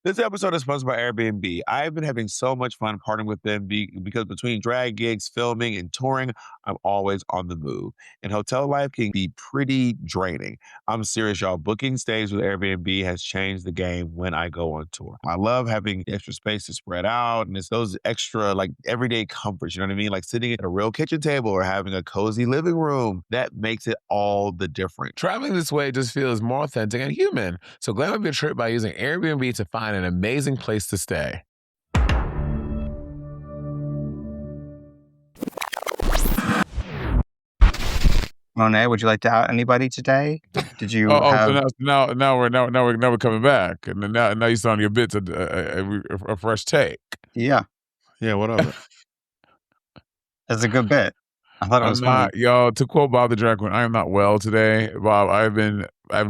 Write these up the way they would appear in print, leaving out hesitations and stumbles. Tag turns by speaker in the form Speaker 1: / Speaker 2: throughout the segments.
Speaker 1: This episode is sponsored by Airbnb. I've been having so much fun partnering with them because between drag gigs, filming, and touring, I'm always on the move. And hotel life can be pretty draining. I'm serious, y'all. Booking stays with Airbnb has changed the game when I go on tour. I love having extra space to spread out, and it's those extra, like, everyday comforts, you know what I mean? Like sitting at a real kitchen table or having a cozy living room. That makes it all the difference.
Speaker 2: Traveling this way just feels more authentic and human. So glam up your trip by using Airbnb to find an amazing place to stay.
Speaker 3: Monét, would you like to out anybody today? Did you
Speaker 2: So now we're coming back, and now you're starting your bits a fresh take.
Speaker 3: Yeah,
Speaker 1: what of it?
Speaker 3: that's a good bit. I thought it was funny.
Speaker 2: Y'all, to quote Bob the drag queen, I am not well today. Bob, I've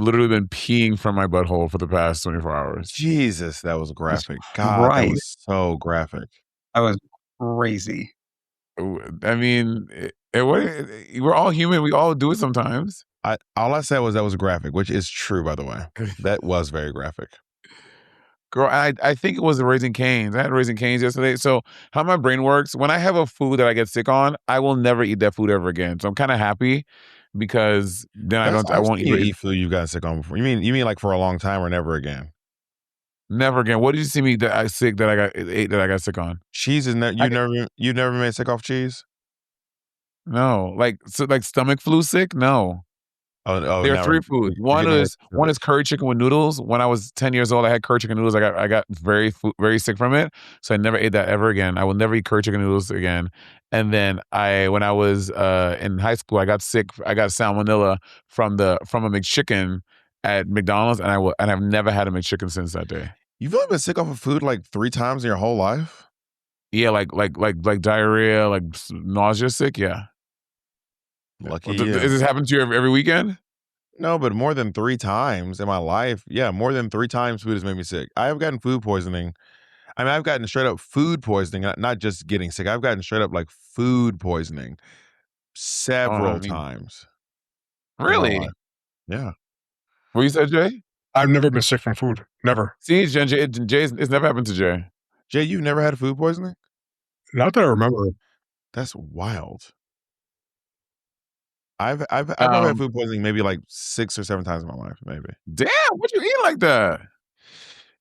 Speaker 2: literally been peeing from my butthole for the past 24 hours.
Speaker 1: Jesus, that was graphic. God, that was so graphic.
Speaker 3: That was crazy.
Speaker 2: I mean, we're all human. We all do it sometimes.
Speaker 1: All I said was that was graphic, which is true, by the way. That was very graphic.
Speaker 2: Girl, I think it was the Raising Cane's. I had Raising Cane's yesterday. So how my brain works, when I have a food that I get sick on, I will never eat that food ever again. So I'm kind of happy because then I won't
Speaker 1: eat food you got sick on before. You mean like for a long time or never again?
Speaker 2: Never again. What did you see me that I got sick on?
Speaker 1: Cheese is you never been sick off cheese?
Speaker 2: No. Like stomach flu sick? No.
Speaker 1: Oh,
Speaker 2: there are three foods. One is curry chicken with noodles. When I was 10 years old, I had curry chicken noodles. I got very sick from it, so I never ate that ever again. I will never eat curry chicken noodles again. And then when I was in high school, I got sick. I got salmonella from a McChicken at McDonald's, and I've never had a McChicken since that day.
Speaker 1: You've only been sick off of food like 3 times in your whole life?
Speaker 2: Yeah, like diarrhea, like nausea sick. Yeah.
Speaker 1: Lucky you.
Speaker 2: Does this happen to you every weekend?
Speaker 1: No, but more than 3 times in my life. Yeah, more than 3 times food has made me sick. I have gotten food poisoning. I mean, I've gotten straight up food poisoning, not just getting sick. I've gotten straight up like food poisoning several times.
Speaker 2: Really?
Speaker 1: Yeah.
Speaker 2: What you said, Jay?
Speaker 4: I've never been sick from food. Never.
Speaker 2: See, Jay, it's never happened to Jay.
Speaker 1: Jay, you've never had food poisoning?
Speaker 4: Not that I remember.
Speaker 1: That's wild. I've probably had food poisoning maybe like 6 or 7 times in my life, maybe.
Speaker 2: Damn, what you eat like that?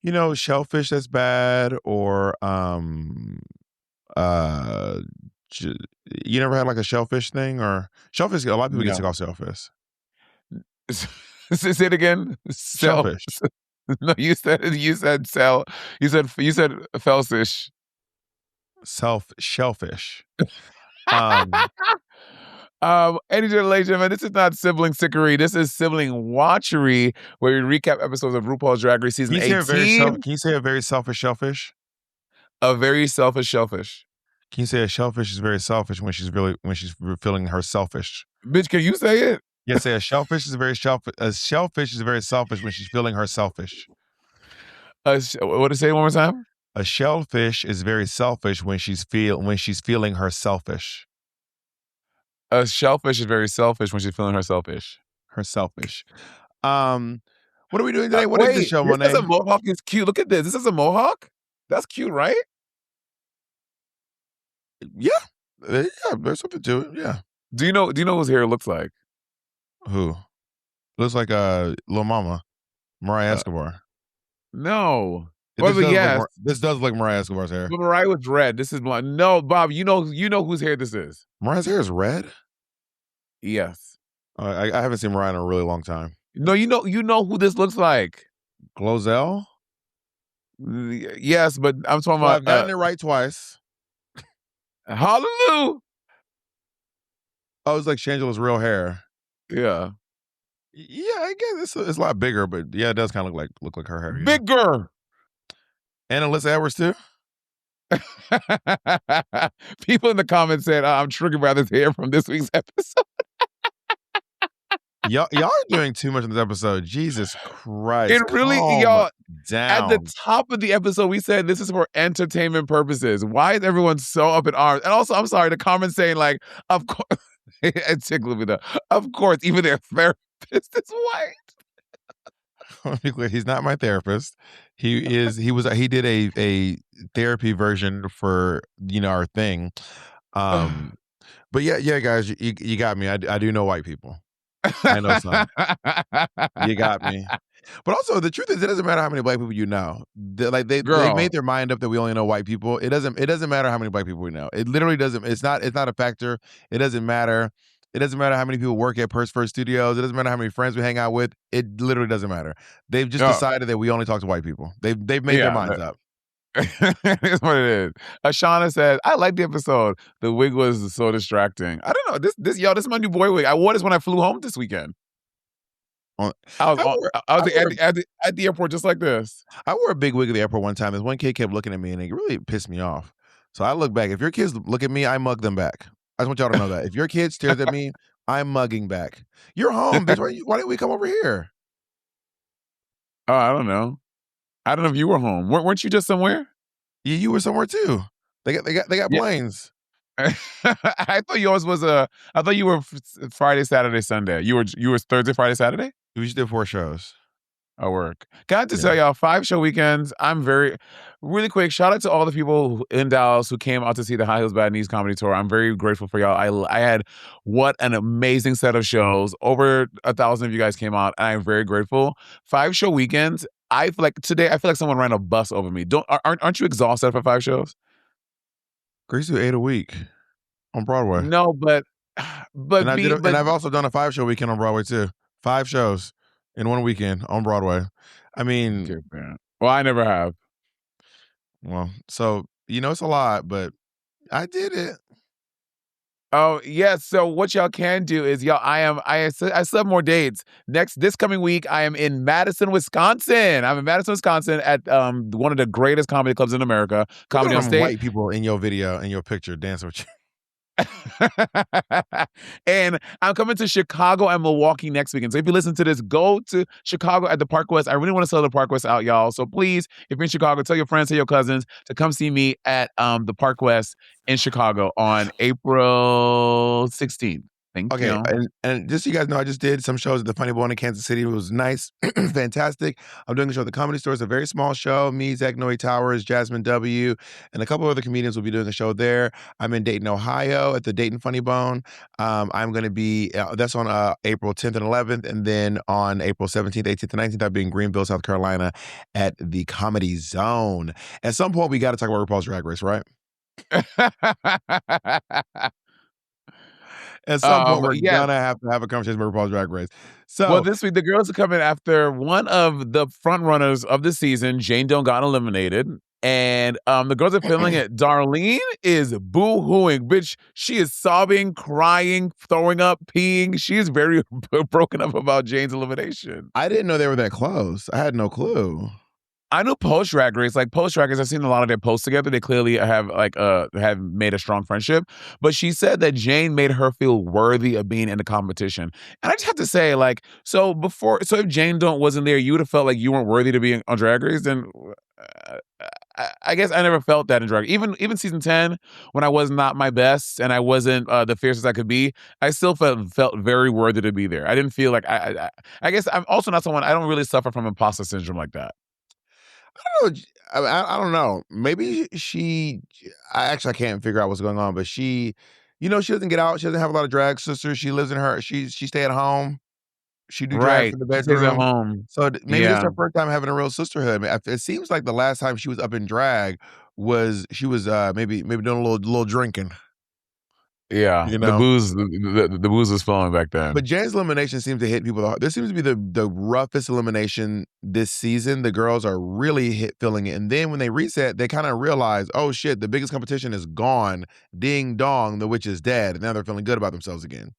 Speaker 1: You know, shellfish that's bad, or you never had like a shellfish thing, or shellfish? A lot of people get sick off shellfish.
Speaker 2: Say it again.
Speaker 1: Shellfish.
Speaker 2: No, you said shellfish.
Speaker 1: Shellfish.
Speaker 2: Ladies and gentlemen, this is not sibling sickery. This is sibling watchery, where we recap episodes of RuPaul's Drag Race season 18.
Speaker 1: Can you say a very selfish shellfish?
Speaker 2: A very selfish shellfish.
Speaker 1: Can you say a shellfish is very selfish when she's feeling her selfish?
Speaker 2: Bitch, can you say it?
Speaker 1: Yeah, say a shellfish is very selfish. A shellfish is very selfish when she's feeling her selfish.
Speaker 2: What to say one more time?
Speaker 1: A shellfish is very selfish when she's feeling her selfish.
Speaker 2: A shellfish is very selfish when she's feeling her selfish.
Speaker 1: Her selfish. What are we doing today? What is this show, Monét?
Speaker 2: This is a mohawk. It's cute. Look at this. This is a mohawk? That's cute, right?
Speaker 1: Yeah, there's something to it. Yeah.
Speaker 2: Do you know whose hair looks like?
Speaker 1: Who? Looks like Lil Mama, Mariah Escobar.
Speaker 2: No.
Speaker 1: This does look like Mariah Escobar's hair.
Speaker 2: But Mariah was red. This is blonde. No, Bob, you know whose hair this is.
Speaker 1: Mariah's hair is red?
Speaker 2: Yes.
Speaker 1: I haven't seen Mariah in a really long time.
Speaker 2: No, you know who this looks like.
Speaker 1: Glozell?
Speaker 2: Yes, but I'm talking about.
Speaker 1: I've gotten it right twice.
Speaker 2: Hallelujah.
Speaker 1: Oh, it's like Shangela's real hair.
Speaker 2: Yeah.
Speaker 1: Yeah, I guess it's a lot bigger, but yeah, it does kind of look like her hair. Yeah.
Speaker 2: Bigger.
Speaker 1: And Alyssa Edwards too.
Speaker 2: People in the comments said, "I'm triggered by this hair from this week's episode."
Speaker 1: Y'all are doing too much in this episode. Jesus Christ!
Speaker 2: It really, y'all.
Speaker 1: Down.
Speaker 2: At the top of the episode, we said this is for entertainment purposes. Why is everyone so up in arms? And also, I'm sorry, the comments saying like, "Of course," it tickled me though. Of course, even their therapist is white.
Speaker 1: Let me be clear, he's not my therapist. He did a therapy version for, our thing. But yeah, guys, you got me. I do know white people. I know some. You got me. But also, the truth is, it doesn't matter how many black people you know. They
Speaker 2: Girl.
Speaker 1: made their mind up that we only know white people. It doesn't matter how many black people we know. It literally doesn't. It's not a factor. It doesn't matter. It doesn't matter how many people work at Purse First Studios. It doesn't matter how many friends we hang out with. It literally doesn't matter. They've just
Speaker 2: Oh,
Speaker 1: decided that we only talk to white people. They've made their
Speaker 2: yeah.
Speaker 1: minds up.
Speaker 2: It's what it is. Ashana says, I like the episode. The wig was so distracting. I don't know. This is my new boy wig. I wore this when I flew home this weekend.
Speaker 1: On-
Speaker 2: I was
Speaker 1: I wore,
Speaker 2: I
Speaker 1: I
Speaker 2: was
Speaker 1: wore,
Speaker 2: at the airport just like this.
Speaker 1: I wore a big wig at the airport one time. This one kid kept looking at me, and it really pissed me off. So I look back. If your kids look at me, I mug them back. I just want y'all to know that. If your kid stares at me, I'm mugging back. You're home, bitch. Why didn't we come over here?
Speaker 2: Oh, I don't know. I don't know if you were home. Weren't you just somewhere?
Speaker 1: Yeah, you were somewhere too. They got
Speaker 2: Yeah.
Speaker 1: planes.
Speaker 2: I thought yours was I thought you were Friday, Saturday, Sunday. You were Thursday, Friday, Saturday?
Speaker 1: We just did 4 shows.
Speaker 2: I work. Can I just
Speaker 1: Yeah.
Speaker 2: tell y'all, 5 show weekends. I'm really quick. Shout out to all the people in Dallas who came out to see the High Heels Bad Knees comedy tour. I'm very grateful for y'all. I had what an amazing set of shows. Over 1,000 of you guys came out, and I'm very grateful. 5 show weekends. I feel like today. I feel like someone ran a bus over me. Aren't you exhausted for 5 shows?
Speaker 1: Grace do 8 a week on Broadway.
Speaker 2: No, but
Speaker 1: And I've also done a 5 show weekend on Broadway too. 5 shows in one weekend on Broadway. I mean,
Speaker 2: well, I never have.
Speaker 1: well, so it's a lot, but I did it.
Speaker 2: Oh, yes. So what y'all can do is I still have more dates. This coming week, I am in Madison, Wisconsin. I'm in Madison, Wisconsin at one of the greatest comedy clubs in America, Comedy on State.
Speaker 1: White people in your video, in your picture, dancing with you.
Speaker 2: And I'm coming to Chicago and Milwaukee next weekend. So if you listen to this, go to Chicago at the Park West. I really want to sell the Park West out, y'all. So please, if you're in Chicago, tell your friends, tell your cousins to come see me at the Park West in Chicago on April 16th. Thank you.
Speaker 1: And just so you guys know, I just did some shows at the Funny Bone in Kansas City. It was nice, fantastic. I'm doing a show at the Comedy Store. It's a very small show. Me, Zach Noe Towers, Jasmine W., and a couple of other comedians will be doing a show there. I'm in Dayton, Ohio at the Dayton Funny Bone. I'm going to be, that's on April 10th and 11th. And then on April 17th, 18th, and 19th, I'll be in Greenville, South Carolina at the Comedy Zone. At some point, we got to talk about RuPaul's Drag Race, right? At some point, we're gonna have to have a conversation about RuPaul's Drag Race. So,
Speaker 2: well, this week the girls are coming after one of the front runners of the season. Jane Doe got eliminated, and the girls are feeling it. Darlene is boo-hooing, bitch. She is sobbing, crying, throwing up, peeing. She is very broken up about Jane's elimination.
Speaker 1: I didn't know they were that close. I had no clue.
Speaker 2: I knew post Drag Race, I've seen a lot of their posts together. They clearly have have made a strong friendship. But she said that Jane made her feel worthy of being in the competition. And I just have to say, so if Jane wasn't there, you would have felt like you weren't worthy to be on Drag Race. Then I guess I never felt that in Drag. Even season 10, when I was not my best and I wasn't the fiercest I could be, I still felt very worthy to be there. I didn't feel like I guess I'm also not someone. I don't really suffer from imposter syndrome like that.
Speaker 1: I don't know. Maybe I can't figure out what's going on, but she doesn't get out. She doesn't have a lot of drag sisters. She lives she stay at home. She do drag from the bedroom.
Speaker 2: She stays at home.
Speaker 1: So maybe this is her first time having a real sisterhood. It seems like the last time she was up in drag was maybe doing a little drinking.
Speaker 2: Yeah, the booze was flowing back then.
Speaker 1: But Jane's elimination seems to hit people the hard. This seems to be the roughest elimination this season. The girls are really feeling it. And then when they reset, they kind of realize, oh shit, the biggest competition is gone. Ding dong, the witch is dead. And now they're feeling good about themselves again.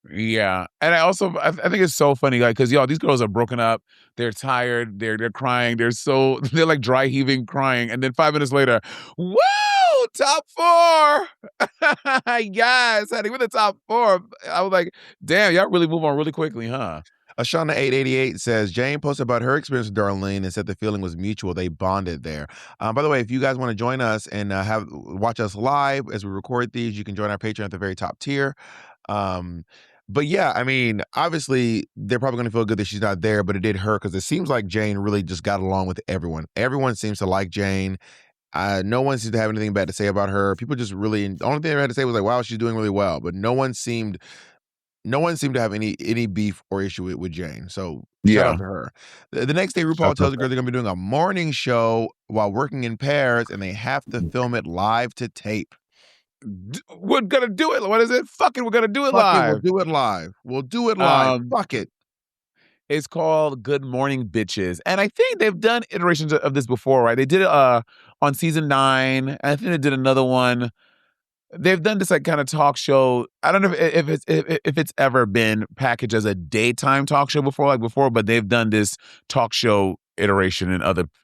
Speaker 2: Yeah. And I think it's so funny, because these girls are broken up. They're tired. They're crying. They're like dry heaving, crying. And then 5 minutes later, woo! Top 4. Yes, honey, we're the top 4. I was like, damn, y'all really move on really quickly, huh?
Speaker 1: Ashana888 says, Jane posted about her experience with Darlene and said the feeling was mutual. They bonded there. By the way, if you guys want to join us and watch us live as we record these, you can join our Patreon at the very top tier. But yeah, I mean, obviously, they're probably going to feel good that she's not there, but it did hurt because it seems like Jane really just got along with everyone. Everyone seems to like Jane. No one seems to have anything bad to say about her. People just really, the only thing they had to say was like, wow, she's doing really well. But no one seemed to have any beef or issue with Jane. So shout out
Speaker 2: Yeah.
Speaker 1: to her. The next day, RuPaul
Speaker 2: Shout out
Speaker 1: tells the girls they're going to be doing a morning show while working in pairs, and they have to film it live to tape.
Speaker 2: We're gonna do it. What is it? Fuck it, we're gonna do it
Speaker 1: Fuck it, we'll
Speaker 2: live.
Speaker 1: do it live. We'll do it live. Fuck it.
Speaker 2: It's called Good Morning Bitches. And I think they've done iterations of this before, right? They did it on season 9. And I think they did another one. They've done this like kind of talk show. I don't know if it's ever been packaged as a daytime talk show before, but they've done this talk show iteration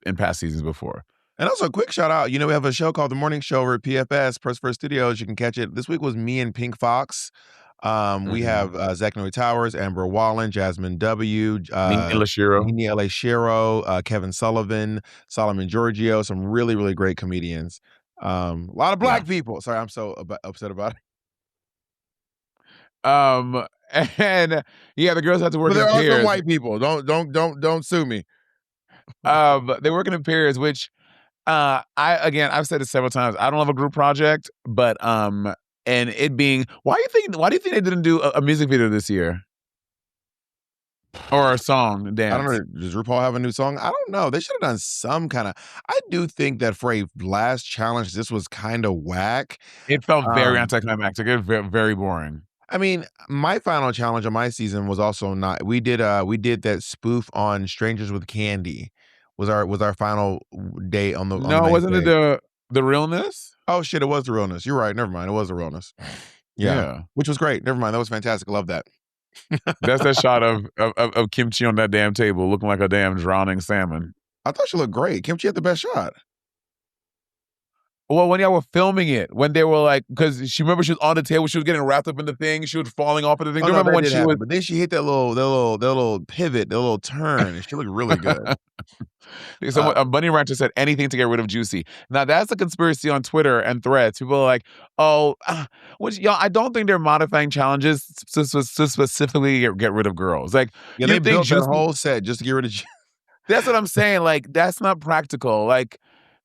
Speaker 2: in past seasons before.
Speaker 1: And also a quick shout out, we have a show called The Morning Show over at PFS, Press First Studios. You can catch it. This week was me and Pink Fox. We have Zach Noe Towers, Amber Wallen, Jasmine W,
Speaker 2: Nene
Speaker 1: Lashiro, Kevin Sullivan, Solomon Giorgio, some really, really great comedians. A lot of black people. Sorry, I'm so upset about it.
Speaker 2: And yeah, the girls have to work
Speaker 1: but there
Speaker 2: in
Speaker 1: are
Speaker 2: pairs.
Speaker 1: some white people. Don't sue me.
Speaker 2: They're working in pairs, which I've said it several times. I don't have a group project, but and it being why do you think they didn't do a music video this year? Or a song, dance.
Speaker 1: I don't know. Does RuPaul have a new song? I don't know. They should have done some kind of. I do think that for a last challenge, this was kind of whack.
Speaker 2: It felt very anticlimactic. It was very, very boring.
Speaker 1: I mean, my final challenge on my season was also not. We did that spoof on Strangers with Candy. Was our final day on the.
Speaker 2: No, wasn't it the realness?
Speaker 1: Oh shit! It was the realness. You're right. Never mind. It was the realness. Yeah, which was great. Never mind. That was fantastic. I love that.
Speaker 2: That's that shot of Kimchi on that damn table looking like a damn drowning salmon.
Speaker 1: I thought she looked great. Kimchi had the best shot.
Speaker 2: Well, when y'all were filming it, when they were like, because she was on the table, she was getting wrapped up in the thing, she was falling off of the thing.
Speaker 1: Oh,
Speaker 2: Do you remember when she was?
Speaker 1: But then she hit that little pivot, that little turn, and she looked really good.
Speaker 2: Bunny Rancher said anything to get rid of Juicy. Now that's a conspiracy on Twitter and Threads. People are like, which y'all, I don't think they're modifying challenges to specifically get rid of girls. Like,
Speaker 1: yeah, they built that whole set just to get rid of.
Speaker 2: That's what I'm saying. Like, that's not practical. Like,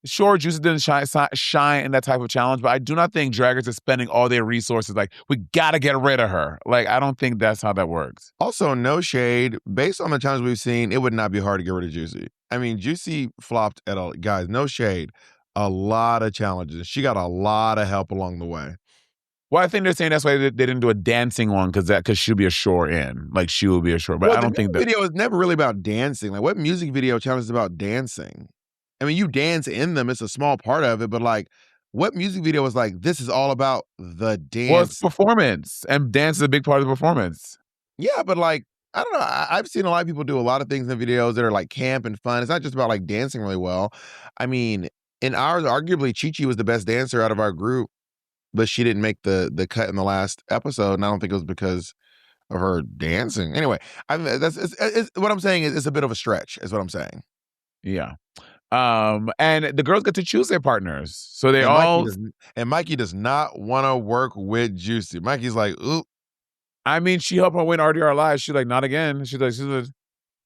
Speaker 2: sure, Juicy didn't shine in that type of challenge, but I do not think draggers are spending all their resources. Like, we gotta get rid of her. Like, I don't think that's how that works.
Speaker 1: Also, no shade. Based on the challenge we've seen, it would not be hard to get rid of Juicy. I mean, Juicy flopped at all. Guys, no shade. A lot of challenges. She got a lot of help along the way.
Speaker 2: Well, I think they're saying that's why they didn't do a dancing one because she'll be a shore in. Like, she will be a shore. But I don't think that
Speaker 1: video is never really about dancing. Like, what music video challenge is about dancing? I mean, you dance in them. It's a small part of it, but like, what music video is like, this is all about the dance?
Speaker 2: Well, it's performance, and dance is a big part of the performance.
Speaker 1: Yeah, but like, I don't know. I've seen a lot of people do a lot of things in videos that are like camp and fun. It's not just about like dancing really well. I mean, in ours, arguably, Chi-Chi was the best dancer out of our group, but she didn't make the cut in the last episode, and I don't think it was because of her dancing. Anyway, it's what I'm saying is it's a bit of a stretch, is what I'm saying.
Speaker 2: Yeah. And the girls get to choose their partners. So
Speaker 1: Mikey does not want to work with Juicy. Mikey's like, ooh.
Speaker 2: I mean, she helped her win RDR Live. She's like, not again. She's like,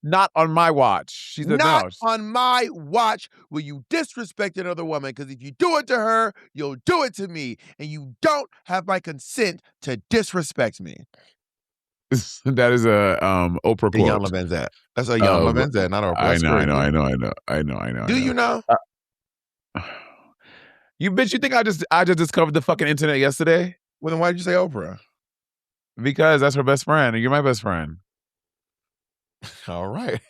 Speaker 2: not on my watch. She said,
Speaker 1: not on my watch will you disrespect another woman, because if you do it to her, you'll do it to me. And you don't have my consent to disrespect me.
Speaker 2: That is a Oprah quote.
Speaker 1: Jan Levenzat. That's a Jan Levenzat, not Oprah.
Speaker 2: I know.
Speaker 1: Do you know?
Speaker 2: You bitch, you think I just discovered the fucking internet yesterday?
Speaker 1: Well, then why did you say Oprah?
Speaker 2: Because that's her best friend, and you're my best friend.
Speaker 1: All right.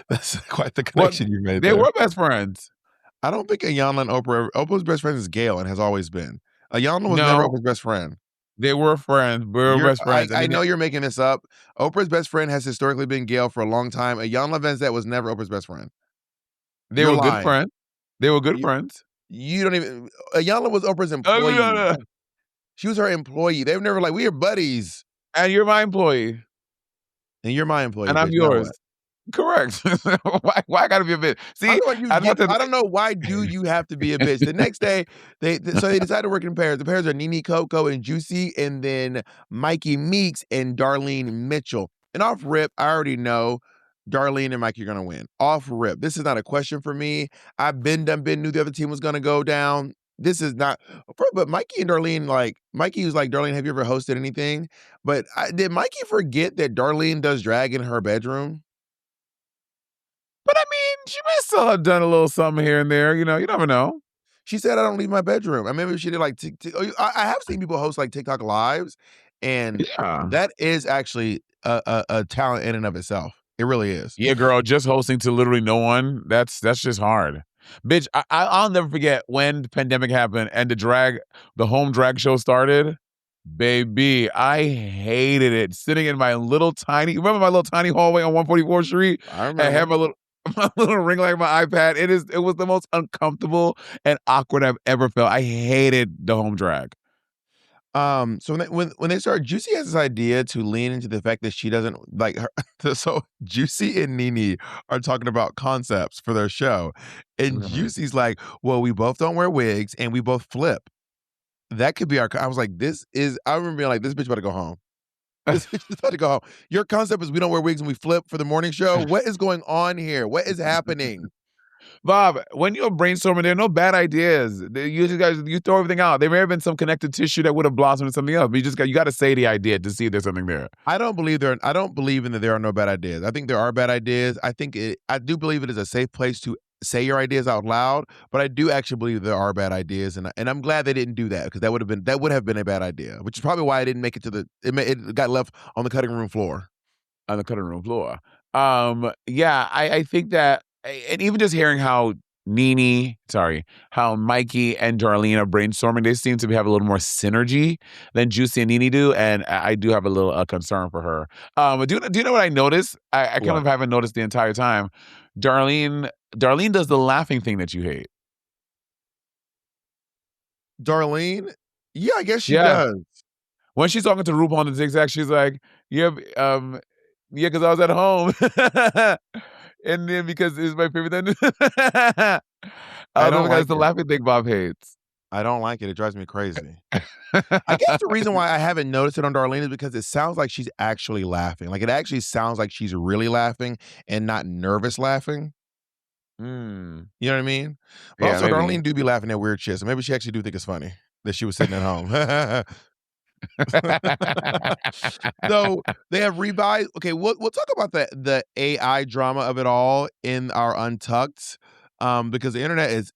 Speaker 1: That's quite the connection you made
Speaker 2: there.
Speaker 1: They
Speaker 2: were best friends.
Speaker 1: I don't think Ayanna and Oprah's best friend is Gail and has always been. Ayanna was never Oprah's best friend.
Speaker 2: They were friends. We were best friends.
Speaker 1: I know you're making this up. Oprah's best friend has historically been Gail for a long time. Ayanna Levenzat was never Oprah's best friend.
Speaker 2: They were good friends. They were good friends.
Speaker 1: You don't even. Ayanna was Oprah's employee. No. She was her employee. They were never like, we are buddies.
Speaker 2: And you're my employee.
Speaker 1: And you're my employee.
Speaker 2: And I'm yours. Correct. Why I gotta be a bitch? See,
Speaker 1: I don't know why do you have to be a bitch. The next day, so they decided to work in pairs. The pairs are Nene Coco and Juicy, and then Mikey Meeks and Darlene Mitchell. And off rip, I already know Darlene and Mikey are gonna win. Off rip. This is not a question for me. I've been done, knew the other team was gonna go down. This is not, but Mikey and Darlene, like, Mikey was like, Darlene, have you ever hosted anything? But did Mikey forget that Darlene does drag in her bedroom?
Speaker 2: But I mean, she may still have done a little something here and there. You know, you never know.
Speaker 1: She said, "I don't leave my bedroom." I maybe she did like I have seen people host like TikTok lives, and
Speaker 2: Yeah.
Speaker 1: that is actually a talent in and of itself. It really is.
Speaker 2: Yeah, girl, just hosting to literally no one, that's just hard. Bitch, I'll never forget when the pandemic happened and the home drag show started. Baby, I hated it. Sitting in my little tiny, remember my little tiny hallway on 144th Street?
Speaker 1: I
Speaker 2: I had
Speaker 1: remember.
Speaker 2: my little ring light on my iPad. It was the most uncomfortable and awkward I've ever felt. I hated the home drag.
Speaker 1: So when they start, Juicy has this idea to lean into the fact that she doesn't like her. So Juicy and Nene are talking about concepts for their show, and Juicy's like, "Well, we both don't wear wigs, and we both flip. That could be our." I was like, "This is." I remember being like, "This bitch about to go home. This bitch is about to go home. Your concept is we don't wear wigs and we flip for the morning show. What is going on here? What is happening?"
Speaker 2: Bob, when you're brainstorming, there are no bad ideas. You throw everything out. There may have been some connective tissue that would have blossomed into something else, but you got to say the idea to see if there's something there.
Speaker 1: I don't believe in that there are no bad ideas. I think there are bad ideas. I do believe it is a safe place to say your ideas out loud, but I do actually believe there are bad ideas, and I'm glad they didn't do that because that would have been a bad idea, which is probably why I didn't make it to it got left on the cutting room floor.
Speaker 2: On the cutting room floor. Yeah, I think that, and even just hearing how how Mikey and Darlene are brainstorming, they seem to have a little more synergy than Juicy and Nene do, and I do have a little concern for her. Do you know what I noticed? I kind of haven't noticed the entire time. Darlene does the laughing thing that you hate.
Speaker 1: Darlene? Yeah, I guess she
Speaker 2: Yeah.
Speaker 1: does.
Speaker 2: When she's talking to RuPaul on the Tic Tac, she's like, "Yeah, yeah, because I was at home." And then because it's my favorite thing. I
Speaker 1: I
Speaker 2: don't know
Speaker 1: don't
Speaker 2: because
Speaker 1: like
Speaker 2: it's the
Speaker 1: it.
Speaker 2: laughing thing Bob hates.
Speaker 1: I don't like it. It drives me crazy. I guess the reason why I haven't noticed it on Darlene is because it sounds like she's actually laughing. Like, it actually sounds like she's really laughing and not nervous laughing.
Speaker 2: Mm.
Speaker 1: You know what I mean? But
Speaker 2: Yeah,
Speaker 1: also,
Speaker 2: maybe.
Speaker 1: Darlene do be laughing at weird shit, so maybe she actually do think it's funny that she was sitting at home. So they have revised. Okay, we'll talk about the AI drama of it all in our Untucked, because the internet is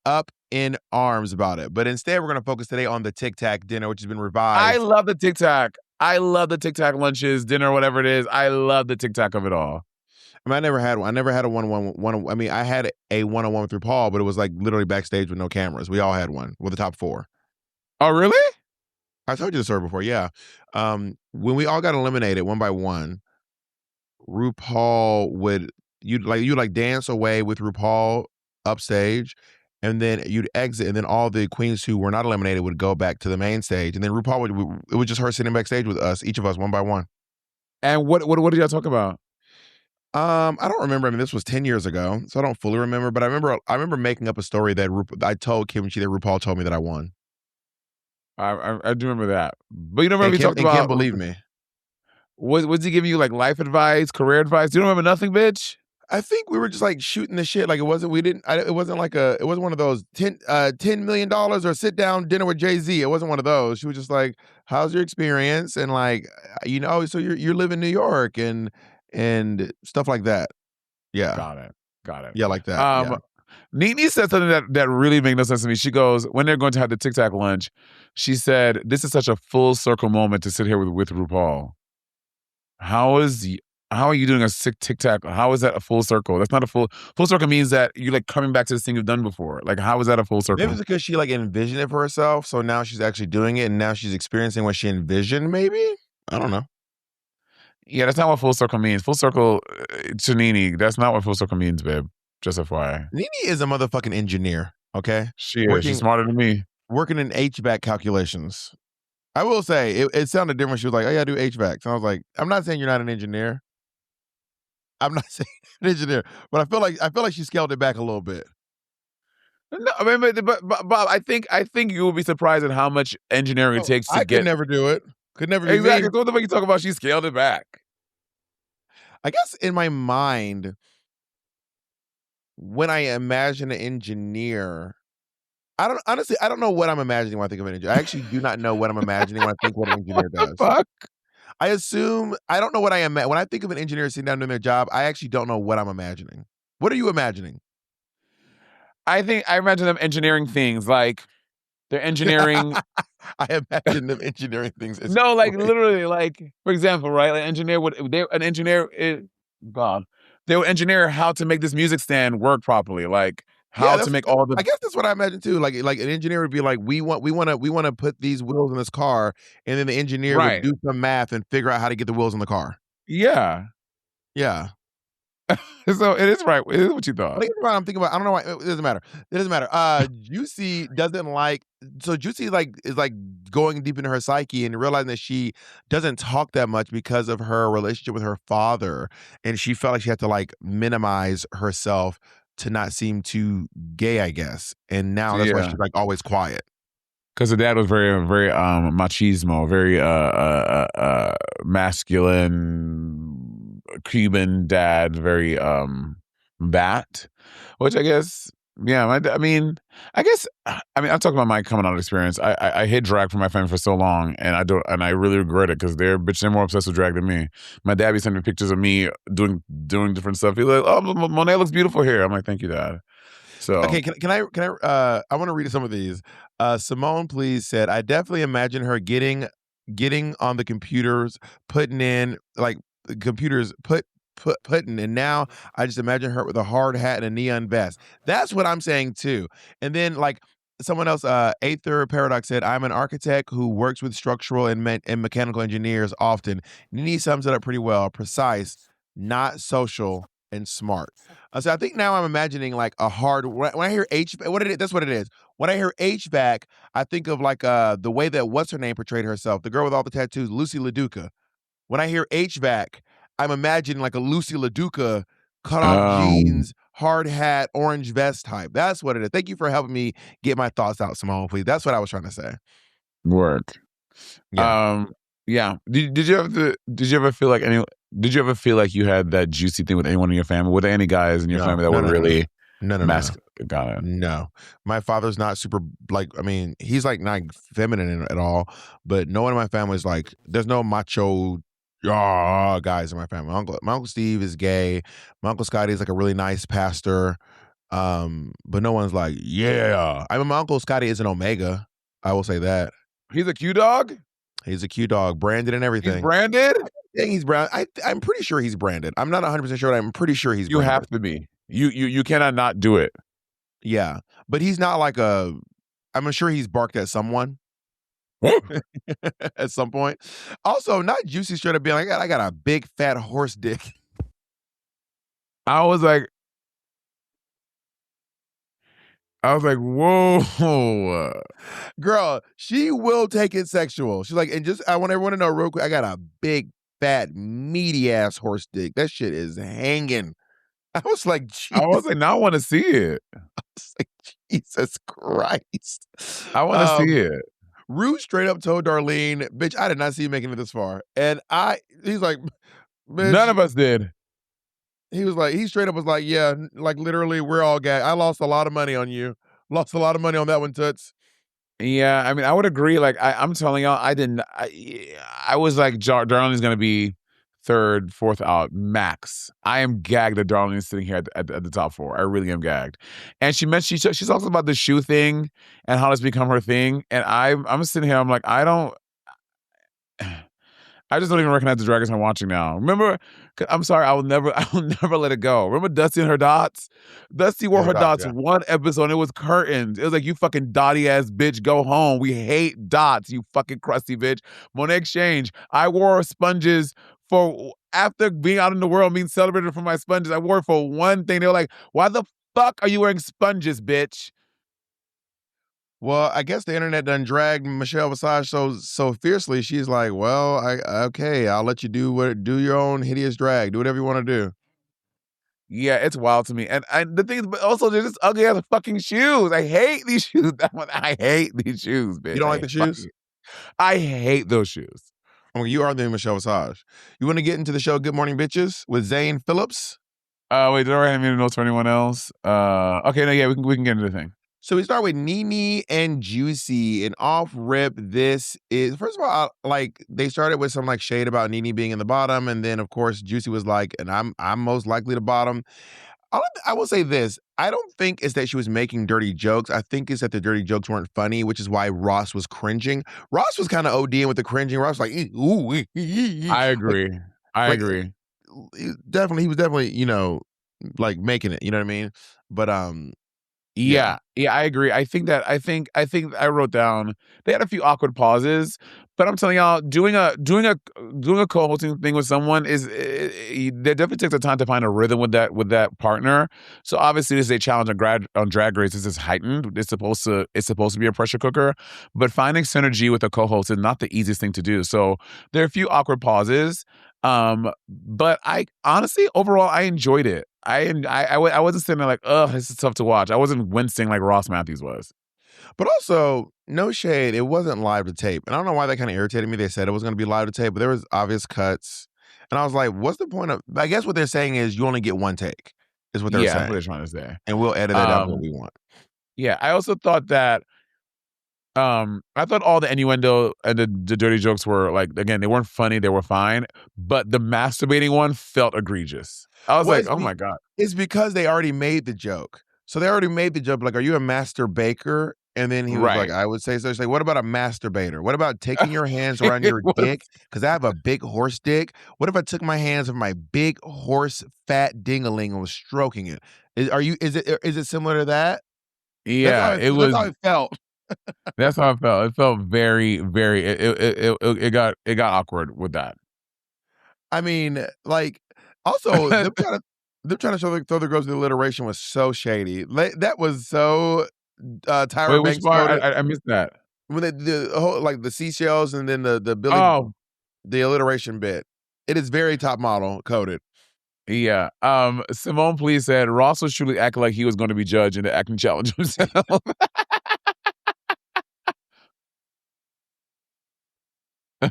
Speaker 1: up in arms about it. But instead, we're going to focus today on the Tic Tac dinner, which has been
Speaker 2: I
Speaker 1: revised.
Speaker 2: love the Tic Tac. I love the Tic Tac lunches, dinner, whatever it is. I love the Tic Tac of it all.
Speaker 1: I mean, I never had one. I never had a one. I mean, I had a one-on-one with RuPaul, but it was like literally backstage with no cameras. We all had one with the top four.
Speaker 2: Oh, really?
Speaker 1: I told you the story before. Yeah. When we all got eliminated one by one, RuPaul would you'd dance away with RuPaul upstage, and then you'd exit, and then all the queens who were not eliminated would go back to the main stage, and then RuPaul it was just her sitting backstage with us, each of us one by one.
Speaker 2: And what did y'all talk about?
Speaker 1: I don't remember. I mean, this was 10 years ago, so I don't fully remember. But I remember making up a story that I told Kimchi that RuPaul told me that I won.
Speaker 2: I do remember that, but you don't remember
Speaker 1: And
Speaker 2: we talked about.
Speaker 1: Kim believed me.
Speaker 2: Was he giving you like life advice, career advice? You don't remember nothing, bitch?
Speaker 1: I think we were just like shooting the shit. Like it wasn't one of those $10 million or sit down dinner with Jay-Z. It wasn't one of those. She was just like, how's your experience? And like, so you live in New York and stuff like that. Yeah.
Speaker 2: Got it.
Speaker 1: Yeah, like that. Yeah.
Speaker 2: Nene said something that really made no sense to me. She goes, when they're going to have the Tic Tac lunch, she said, this is such a full circle moment to sit here with RuPaul. How are you doing a Tic Tac? How is that a full circle? That's not a full circle means that you're like coming back to this thing you've done before. Like, how is that a full circle?
Speaker 1: Maybe it's because she like envisioned it for herself. So now she's actually doing it and now she's experiencing what she envisioned, maybe? I don't know.
Speaker 2: Yeah, that's not what full circle means. Full circle to Nene, that's not what full circle means, babe. Just FYI.
Speaker 1: Nene is a motherfucking engineer, okay?
Speaker 2: She is. She's smarter than me.
Speaker 1: Working in HVAC calculations. I will say, it sounded different. She was like, oh yeah, I do HVAC. And I was like, I'm not saying you're not an engineer. I'm not saying an engineer, but I feel like she scaled it back a little bit.
Speaker 2: No, I mean, but Bob, I think you will be surprised at how much engineering it
Speaker 1: Oh,
Speaker 2: takes to
Speaker 1: I could
Speaker 2: get
Speaker 1: never do it. Could never be
Speaker 2: exactly.
Speaker 1: me.
Speaker 2: So what the fuck you talking about? She scaled it back.
Speaker 1: I guess in my mind, when I imagine an engineer, I don't know what I'm imagining when I think of an engineer. I actually do not know what I'm imagining when I think what an engineer
Speaker 2: The
Speaker 1: does.
Speaker 2: fuck?
Speaker 1: I assume I don't know what I am when I think of an engineer sitting down doing their job, I actually don't know what I'm imagining. What are you imagining?
Speaker 2: I imagine them engineering things like they're engineering.
Speaker 1: I imagine them engineering things as
Speaker 2: No, like
Speaker 1: great.
Speaker 2: literally, like for example, right? Like an engineer. God, they would engineer how to make this music stand work properly, like
Speaker 1: Yeah,
Speaker 2: how to make all the
Speaker 1: I guess that's what I imagine too. Like an engineer would be like, we wanna put these wheels in this car, and then the engineer would
Speaker 2: right.
Speaker 1: do some math and figure out how to get the wheels in the car.
Speaker 2: Yeah.
Speaker 1: Yeah.
Speaker 2: So it is right. It is what you
Speaker 1: I
Speaker 2: thought.
Speaker 1: think about I'm thinking about I don't know why it doesn't matter. It doesn't matter. Juicy doesn't like so Juicy is like going deep into her psyche and realizing that she doesn't talk that much because of her relationship with her father. And she felt like she had to like minimize herself to not seem too gay, I guess. And now that's why
Speaker 2: Yeah.
Speaker 1: she's like always quiet.
Speaker 2: Because the dad was very machismo, very masculine Cuban dad, very that, which I guess yeah, I mean I guess I mean I'm talking about my coming out experience. I hid drag for my family for so long, and I really regret it because they're more obsessed with drag than me. My dad be sending me pictures of me doing different stuff. He's like, oh, Monet looks beautiful here. I'm like, thank you, Dad. So
Speaker 1: Okay, I want to read some of these. Simone Please said, I definitely imagine her getting on the computers, putting in like the computers putting and now I just imagine her with a hard hat and a neon vest. That's what I'm saying too. And then like someone else, Aether Paradox said, I'm an architect who works with structural and mechanical engineers often. Nene sums it up pretty well. Precise, not social, and smart. So I think now I'm imagining like a hard when I hear HVAC, what it is, that's what it is. When I hear HVAC, I think of like the way that what's her name portrayed herself, the girl with all the tattoos, Lucy LaDuca. When I hear HVAC, I'm imagining like a Lucy LaDuca cut off
Speaker 2: um
Speaker 1: jeans, hard hat, orange vest type. That's what it is. Thank you for helping me get my thoughts out, Simone, please. That's what I was trying to say.
Speaker 2: work.
Speaker 1: Yeah.
Speaker 2: Yeah. Did you ever feel like did you ever feel like you had that juicy thing with anyone in your family? Were there any guys in your
Speaker 1: No,
Speaker 2: family that
Speaker 1: no,
Speaker 2: were
Speaker 1: no, no, no.
Speaker 2: really
Speaker 1: No, no, no, no.
Speaker 2: masculine? Got it.
Speaker 1: No. My father's not super like I mean, he's like not feminine at all, but no one in my family is like there's no macho guys in my family. My uncle Steve is gay. My uncle Scotty is like a really nice pastor. But no one's like, yeah. I mean my uncle Scotty is an Omega. I will say that.
Speaker 2: He's a Q dog?
Speaker 1: He's a Q dog, branded and
Speaker 2: He's
Speaker 1: everything.
Speaker 2: branded?
Speaker 1: I think he's brown. I'm pretty sure he's branded. I'm not 100% sure, but I'm pretty sure he's
Speaker 2: You
Speaker 1: branded.
Speaker 2: have to be. You cannot not do it.
Speaker 1: Yeah. But he's not like I'm sure he's barked at someone. At some point. Also, not Juicy straight up being like, I got a big fat horse dick.
Speaker 2: I was like whoa.
Speaker 1: Girl, she will take it sexual. She's like, and just I want everyone to know real quick, I got a big, fat, meaty ass horse dick. That shit is hanging. I was like,
Speaker 2: I was
Speaker 1: Jesus.
Speaker 2: like, now I want to see it.
Speaker 1: I was like, Jesus Christ.
Speaker 2: I want to see it.
Speaker 1: Rue straight up told Darlene, bitch, I did not see you making it this far. And he's like, bitch,
Speaker 2: None of us did.
Speaker 1: he straight up was like, yeah, like literally, we're all gagged. I lost a lot of money on you. Lost a lot of money on that one, Toots.
Speaker 2: Yeah, I mean, I would agree. Like, I'm telling y'all, I was like, Darlene's gonna be third, fourth out max. I am gagged that Darlene's sitting here at the top four. I really am gagged. And she talks about the shoe thing and how it's become her thing. And I'm sitting here, I'm like, I just don't even recognize the dragons I'm watching now. Remember, I'm sorry, I will never let it go. Remember Dusty and her dots? Dusty wore
Speaker 1: Yeah,
Speaker 2: her dots
Speaker 1: yeah.
Speaker 2: one episode and it was curtains. It was like, you fucking dotty ass bitch, go home. We hate dots, you fucking crusty bitch. Monet Exchange, I wore sponges for, after being out in the world, being celebrated for my sponges, I wore it for one thing. They were like, why the fuck are you wearing sponges, bitch?
Speaker 1: Well, I guess the internet done dragged Michelle Visage so fiercely. She's like, well, okay, I'll let you do your own hideous drag. Do whatever you want to do.
Speaker 2: Yeah, it's wild to me. And the thing is, but also they're just ugly as fucking shoes. I hate these shoes. I hate these shoes, bitch.
Speaker 1: You don't like the shoes?
Speaker 2: I hate those shoes.
Speaker 1: Oh, you are the Michelle Visage. You want to get into the show Good Morning Bitches with Zane Phillips?
Speaker 2: Wait, did I have any notes for anyone else? Okay, no, yeah, we can get into the thing.
Speaker 1: So we start with Nene and Juicy, and off rip, this is, first of all, like, they started with some like shade about Nene being in the bottom, and then of course Juicy was like, and I'm most likely the bottom. I will say this, I don't think it's that she was making dirty jokes. I think it's that the dirty jokes weren't funny, which is why Ross was cringing. Ross was kind of ODing with the cringing. Ross was like, ooh,
Speaker 2: I agree. I agree.
Speaker 1: He was definitely, like making it, you know what I mean? But
Speaker 2: Yeah, I agree. I think I wrote down they had a few awkward pauses, but I'm telling y'all, doing a co-hosting thing with someone is there definitely takes a time to find a rhythm with that partner. So obviously, this is a challenge on Drag Race. This is heightened. It's supposed to be a pressure cooker, but finding synergy with a co-host is not the easiest thing to do. So there are a few awkward pauses. But I honestly, overall, I enjoyed it. I wasn't sitting there like, ugh, this is tough to watch. I wasn't wincing like Ross Matthews was.
Speaker 1: But also, no shade, it wasn't live to tape. And I don't know why that kind of irritated me. They said it was going to be live to tape, but there was obvious cuts. And I was like, what's the point of, I guess what they're saying is you only get one take, is what they're
Speaker 2: Yeah,
Speaker 1: saying.
Speaker 2: that's what they're trying to say.
Speaker 1: And we'll edit it up what we want.
Speaker 2: Yeah, I also thought that I thought all the innuendo and the dirty jokes were like, again, they weren't funny, they were fine, but the masturbating one felt egregious. I was like, oh my God.
Speaker 1: It's because they already made the joke. So they already made the joke, like, are you a master baker? And then he was like, I would say so. She's like, what about a masturbator? What about taking your hands around your dick? Because I have a big horse dick. What if I took my hands of my big horse fat dingaling and was stroking it? Is it similar to that?
Speaker 2: Yeah,
Speaker 1: that's how it felt.
Speaker 2: That's how it felt. It felt very, very. It got awkward with that.
Speaker 1: I mean, like, also them trying to throw the girls with alliteration was so shady. That was so Tyra
Speaker 2: Wait,
Speaker 1: Banks.
Speaker 2: which part? I missed that.
Speaker 1: When the whole, like, the seashells and then the Billy, the alliteration bit. It is very top model coded.
Speaker 2: Yeah. Simone Please said Ross was truly acting like he was going to be judged in the acting challenge himself.
Speaker 1: I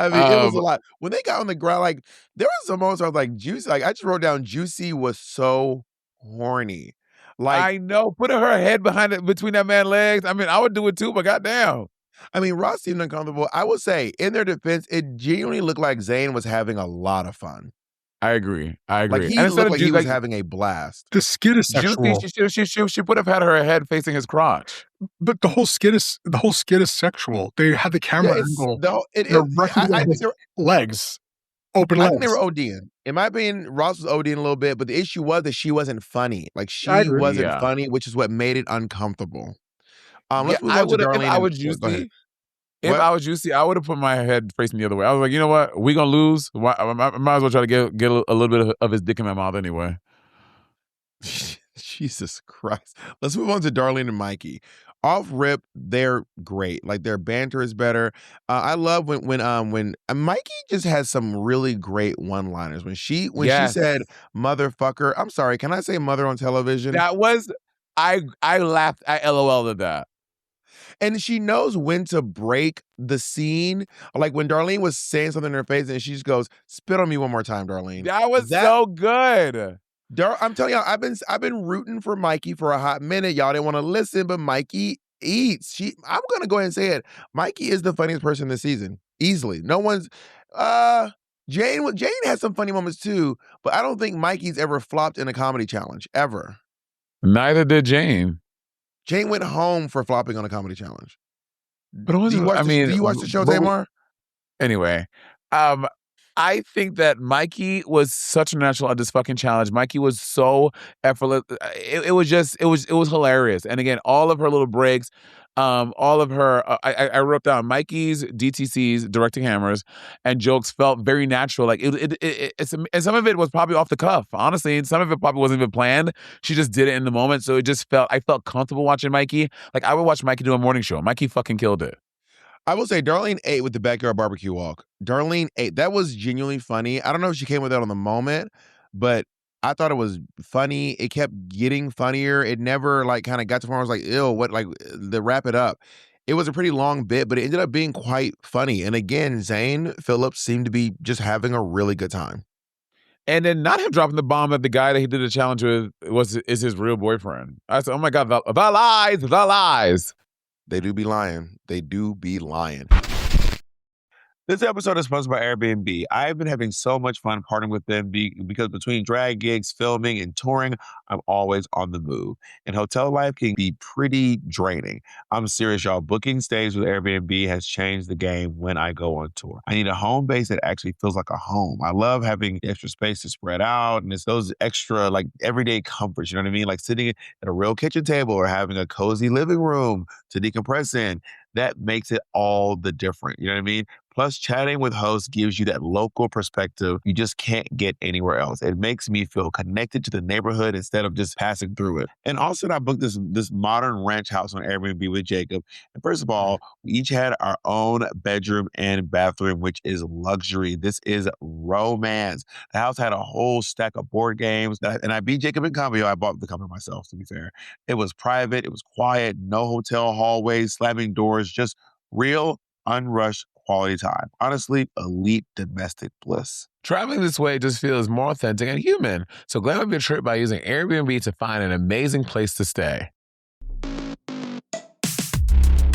Speaker 1: mean, it was a lot. When they got on the ground, like, there was some moments where I was like, Juicy, like, I just wrote down Juicy was so horny. Like,
Speaker 2: I know, putting her head between that man's legs. I mean, I would do it too, but goddamn.
Speaker 1: I mean, Ross seemed uncomfortable. I will say, in their defense, it genuinely looked like Zayn was having a lot of fun.
Speaker 2: I agree.
Speaker 1: Like, he looked like he was having a blast.
Speaker 4: The skit is sexual.
Speaker 2: She would have had her head facing his crotch.
Speaker 4: But the whole skit is sexual. They had the camera angle directly on his legs. Open legs.
Speaker 1: I think they were ODing. In my opinion, Ross was ODing a little bit, but the issue was that she wasn't funny. Like, she wasn't funny, which is what made it uncomfortable. Let's move on to Darlene.
Speaker 2: If I was Juicy, I would have put my head facing the other way. I was like, you know what? We're going to lose. I might as well try to get a little bit of his dick in my mouth anyway.
Speaker 1: Jesus Christ. Let's move on to Darlene and Mikey. Off rip, they're great. Like, their banter is better. I love when Mikey just has some really great one-liners. When she said motherfucker, I'm sorry, can I say mother on television?
Speaker 2: That was, I laughed, I LOL'd at that.
Speaker 1: And she knows when to break the scene. Like, when Darlene was saying something in her face and she just goes, spit on me one more time, Darlene.
Speaker 2: That was so good.
Speaker 1: I'm telling y'all, I've been rooting for Mikey for a hot minute. Y'all didn't want to listen, but Mikey eats. I'm gonna go ahead and say it. Mikey is the funniest person this season. Easily. No one's Jane has some funny moments too, but I don't think Mikey's ever flopped in a comedy challenge. Ever.
Speaker 2: Neither did Jane.
Speaker 1: Jane went home for flopping on a comedy challenge.
Speaker 2: But it wasn't,
Speaker 1: do you watch the show, Tamar?
Speaker 2: Anyway, I think that Mikey was such a natural at this fucking challenge. Mikey was so effortless. It was hilarious. And again, all of her little breaks, all of her, I wrote down Mikey's DTCs, directing hammers, and jokes felt very natural. Like and some of it was probably off the cuff, honestly. And some of it probably wasn't even planned. She just did it in the moment. So I felt comfortable watching Mikey. Like, I would watch Mikey do a morning show. Mikey fucking killed it.
Speaker 1: I will say Darlene ate with the backyard barbecue walk. Darlene ate. That was genuinely funny. I don't know if she came with that on the moment, but I thought it was funny. It kept getting funnier. It never like kind of got to the point where I was like, ew, what like the wrap it up. It was a pretty long bit, but it ended up being quite funny. And again, Zane Phillips seemed to be just having a really good time.
Speaker 2: And then not him dropping the bomb that the guy that he did the challenge with is his real boyfriend. I said, oh my God, the lies, the lies.
Speaker 1: They do be lying. They do be lying. This episode is sponsored by Airbnb. I've been having so much fun partnering with them because between drag gigs, filming, and touring, I'm always on the move. And hotel life can be pretty draining. I'm serious, y'all. Booking stays with Airbnb has changed the game when I go on tour. I need a home base that actually feels like a home. I love having extra space to spread out, and it's those extra, like, everyday comforts, you know what I mean? Like sitting at a real kitchen table or having a cozy living room to decompress in. That makes it all the different. You know what I mean? Plus, chatting with hosts gives you that local perspective you just can't get anywhere else. It makes me feel connected to the neighborhood instead of just passing through it. And also, I booked this modern ranch house on Airbnb with Jacob. And first of all, we each had our own bedroom and bathroom, which is luxury. This is romance. The house had a whole stack of board games. And I beat Jacob in Cambio. I bought the company myself, to be fair. It was private. It was quiet. No hotel hallways, slamming doors, just real, unrushed quality time. Honestly, elite domestic bliss.
Speaker 2: Traveling this way just feels more authentic and human. So glam up your trip by using Airbnb to find an amazing place to stay.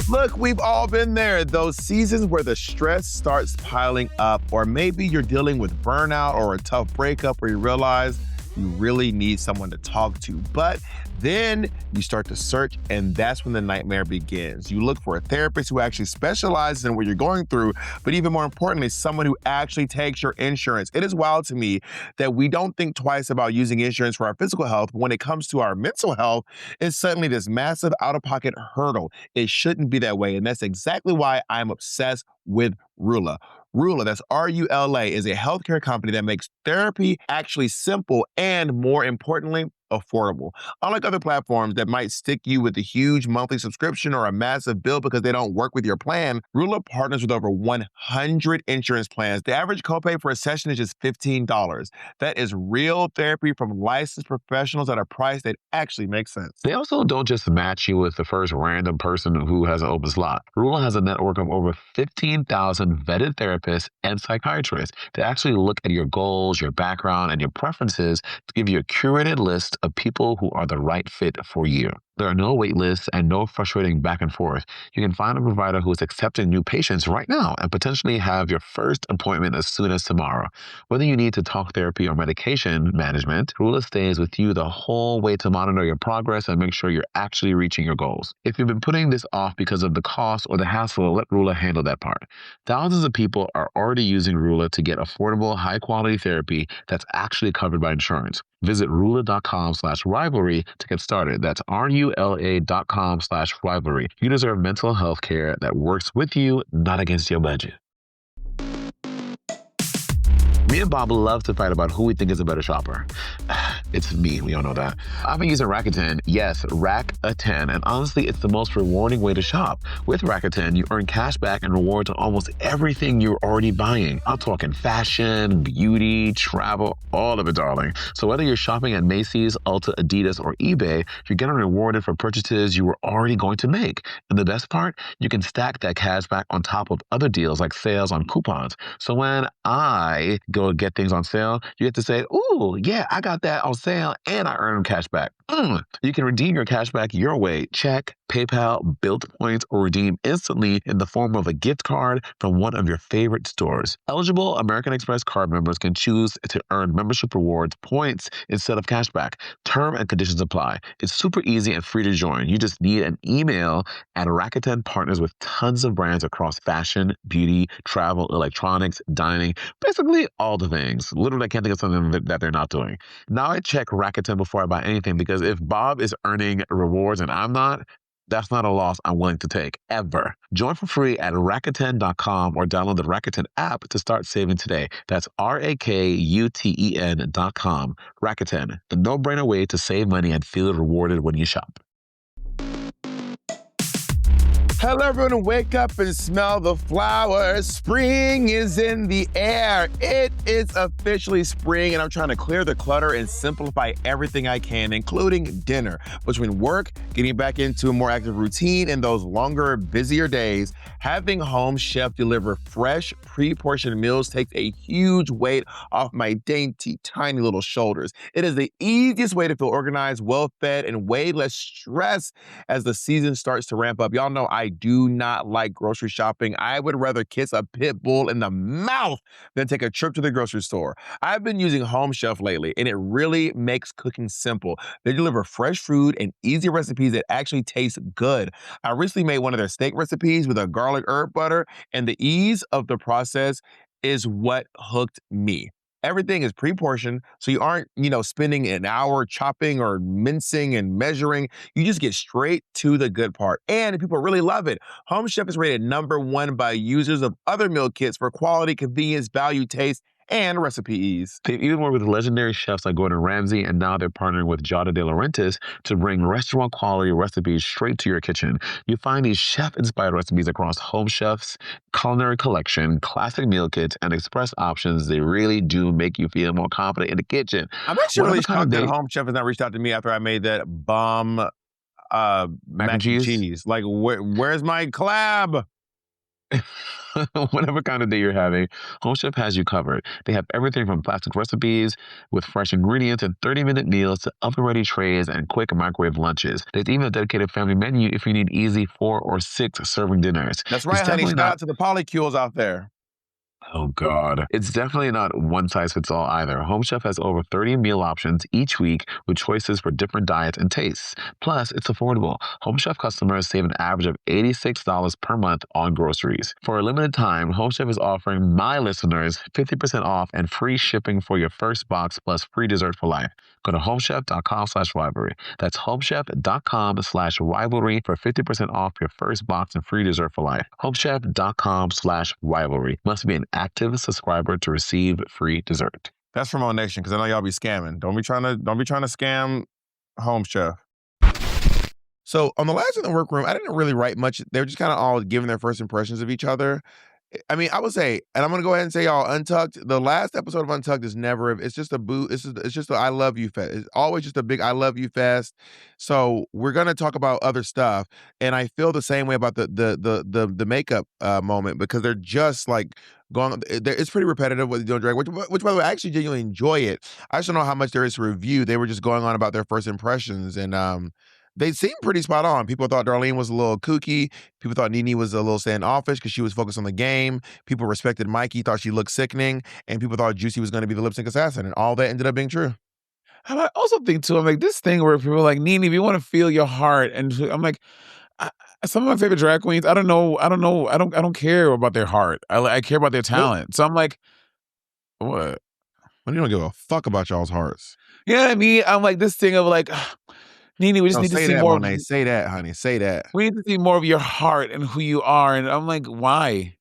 Speaker 1: Look, we've all been there. Those seasons where the stress starts piling up, or maybe you're dealing with burnout or a tough breakup where you realize you really need someone to talk to. But then you start to search, and that's when the nightmare begins. You look for a therapist who actually specializes in what you're going through, but even more importantly, someone who actually takes your insurance. It is wild to me that we don't think twice about using insurance for our physical health, but when it comes to our mental health, it's suddenly this massive out-of-pocket hurdle. It shouldn't be that way, and that's exactly why I'm obsessed with Rula. Rula, that's R-U-L-A, is a healthcare company that makes therapy actually simple and, more importantly, affordable. Unlike other platforms that might stick you with a huge monthly subscription or a massive bill because they don't work with your plan, Rula partners with over 100 insurance plans. The average copay for a session is just $15. That is real therapy from licensed professionals at a price that actually makes sense.
Speaker 2: They also don't just match you with the first random person who has an open slot. Rula has a network of over 15,000 vetted therapists and psychiatrists that actually look at your goals, your background, and your preferences to give you a curated list of people who are the right fit for you. There are no wait lists and no frustrating back and forth. You can find a provider who is accepting new patients right now and potentially have your first appointment as soon as tomorrow. Whether you need to talk therapy or medication management, Rula stays with you the whole way to monitor your progress and make sure you're actually reaching your goals. If you've been putting this off because of the cost or the hassle, let Rula handle that part. Thousands of people are already using Rula to get affordable, high-quality therapy that's actually covered by insurance. Visit Rula.com/rivalry to get started. That's RULA.com/rivalry. You deserve mental health care that works with you, not against your budget. Me and Bob love to fight about who we think is a better shopper. It's me, we all know that. I've been using Rakuten, yes, Rak-A-10, and honestly, it's the most rewarding way to shop. With Rakuten, you earn cash back and rewards on almost everything you're already buying. I'm talking fashion, beauty, travel, all of it, darling. So whether you're shopping at Macy's, Ulta, Adidas, or eBay, you're getting rewarded for purchases you were already going to make. And the best part, you can stack that cash back on top of other deals like sales on coupons. So when I go get things on sale, you get to say, ooh, yeah, I got that on sale and I earn cash back. You can redeem your cash back your way. Check, PayPal, Built Points, or redeem instantly in the form of a gift card from one of your favorite stores. Eligible American Express card members can choose to earn membership rewards points instead of cash back. Term and conditions apply. It's super easy and free to join. You just need an email, and Rakuten partners with tons of brands across fashion, beauty, travel, electronics, dining, basically all the things. Literally, I can't think of something that they're not doing. Now I check Rakuten before I buy anything, because if Bob is earning rewards and I'm not, that's not a loss I'm willing to take, ever. Join for free at Rakuten.com or download the Rakuten app to start saving today. That's Rakuten.com. Rakuten, the no-brainer way to save money and feel rewarded when you shop.
Speaker 1: Hello, everyone. Wake up and smell the flowers. Spring is in the air. It is officially spring, and I'm trying to clear the clutter and simplify everything I can, including dinner. Between work, getting back into a more active routine, and those longer, busier days, having Home Chef deliver fresh, pre-portioned meals takes a huge weight off my dainty, tiny little shoulders. It is the easiest way to feel organized, well-fed, and way less stress as the season starts to ramp up. Y'all know I do not like grocery shopping. I would rather kiss a pit bull in the mouth than take a trip to the grocery store. I've been using Home Chef lately, and it really makes cooking simple. They deliver fresh food and easy recipes that actually taste good. I recently made one of their steak recipes with a garlic herb butter, and the ease of the process is what hooked me. Everything is pre-portioned, so you aren't, spending an hour chopping or mincing and measuring. You just get straight to the good part. And people really love it. Home Chef is rated #1 by users of other meal kits for quality, convenience, value, taste, and recipe ease. They've even worked with legendary chefs like Gordon Ramsay, and now they're partnering with Giada De Laurentiis to bring restaurant quality recipes straight to your kitchen. You find these chef-inspired recipes across Home Chef's culinary collection, classic meal kits, and express options. They really do make you feel more confident in the kitchen. I'm actually really shocked that Home Chef has not reached out to me after I made that bomb mac and cheese. Like, where's my collab? Whatever kind of day you're having, Home Chef has you covered. They have everything from classic recipes with fresh ingredients and 30-minute meals to oven-ready trays and quick microwave lunches. There's even a dedicated family menu if you need easy 4 or 6 serving dinners. That's right, honey. Shout out to the polycules out there. Oh, God. It's definitely not one size fits all either. Home Chef has over 30 meal options each week with choices for different diets and tastes. Plus, it's affordable. Home Chef customers save an average of $86 per month on groceries. For a limited time, Home Chef is offering my listeners 50% off and free shipping for your first box plus free dessert for life. Go to homechef.com/rivalry. That's homechef.com/rivalry for 50% off your first box and free dessert for life. Homechef.com/rivalry. Must be an active subscriber to receive free dessert. That's from All Nation, because I know y'all be scamming. Don't be trying to scam Home Chef. So on the last in the workroom, I didn't really write much. They were just kind of all giving their first impressions of each other. I mean, I would say, and I'm gonna go ahead and say, y'all, Untucked. The last episode of Untucked is never. It's just a boo. It's just a I love you fest. It's always just a big I love you fest. So we're gonna talk about other stuff, and I feel the same way about the makeup moment, because they're just like going. It's pretty repetitive what they're doing drag, which by the way, I actually genuinely enjoy it. I just don't know how much there is to review. They were just going on about their first impressions, and they seemed pretty spot on. People thought Darlene was a little kooky. People thought Nene was a little standoffish because she was focused on the game. People respected Mikey, thought she looked sickening, and people thought Juicy was going to be the lip sync assassin, and all that ended up being true.
Speaker 2: And I also think too, I'm like, this thing where people are like, Nene, if you want to feel your heart, and I'm like, some of my favorite drag queens, I don't care about their heart. I care about their talent. So I'm like, what?
Speaker 1: Well, you don't give a fuck about y'all's hearts.
Speaker 2: You know what I mean? I'm like, this thing of like, Nene, we just need to see more.
Speaker 1: Monét. Say that, honey. Say that.
Speaker 2: We need to see more of your heart and who you are. And I'm like, why?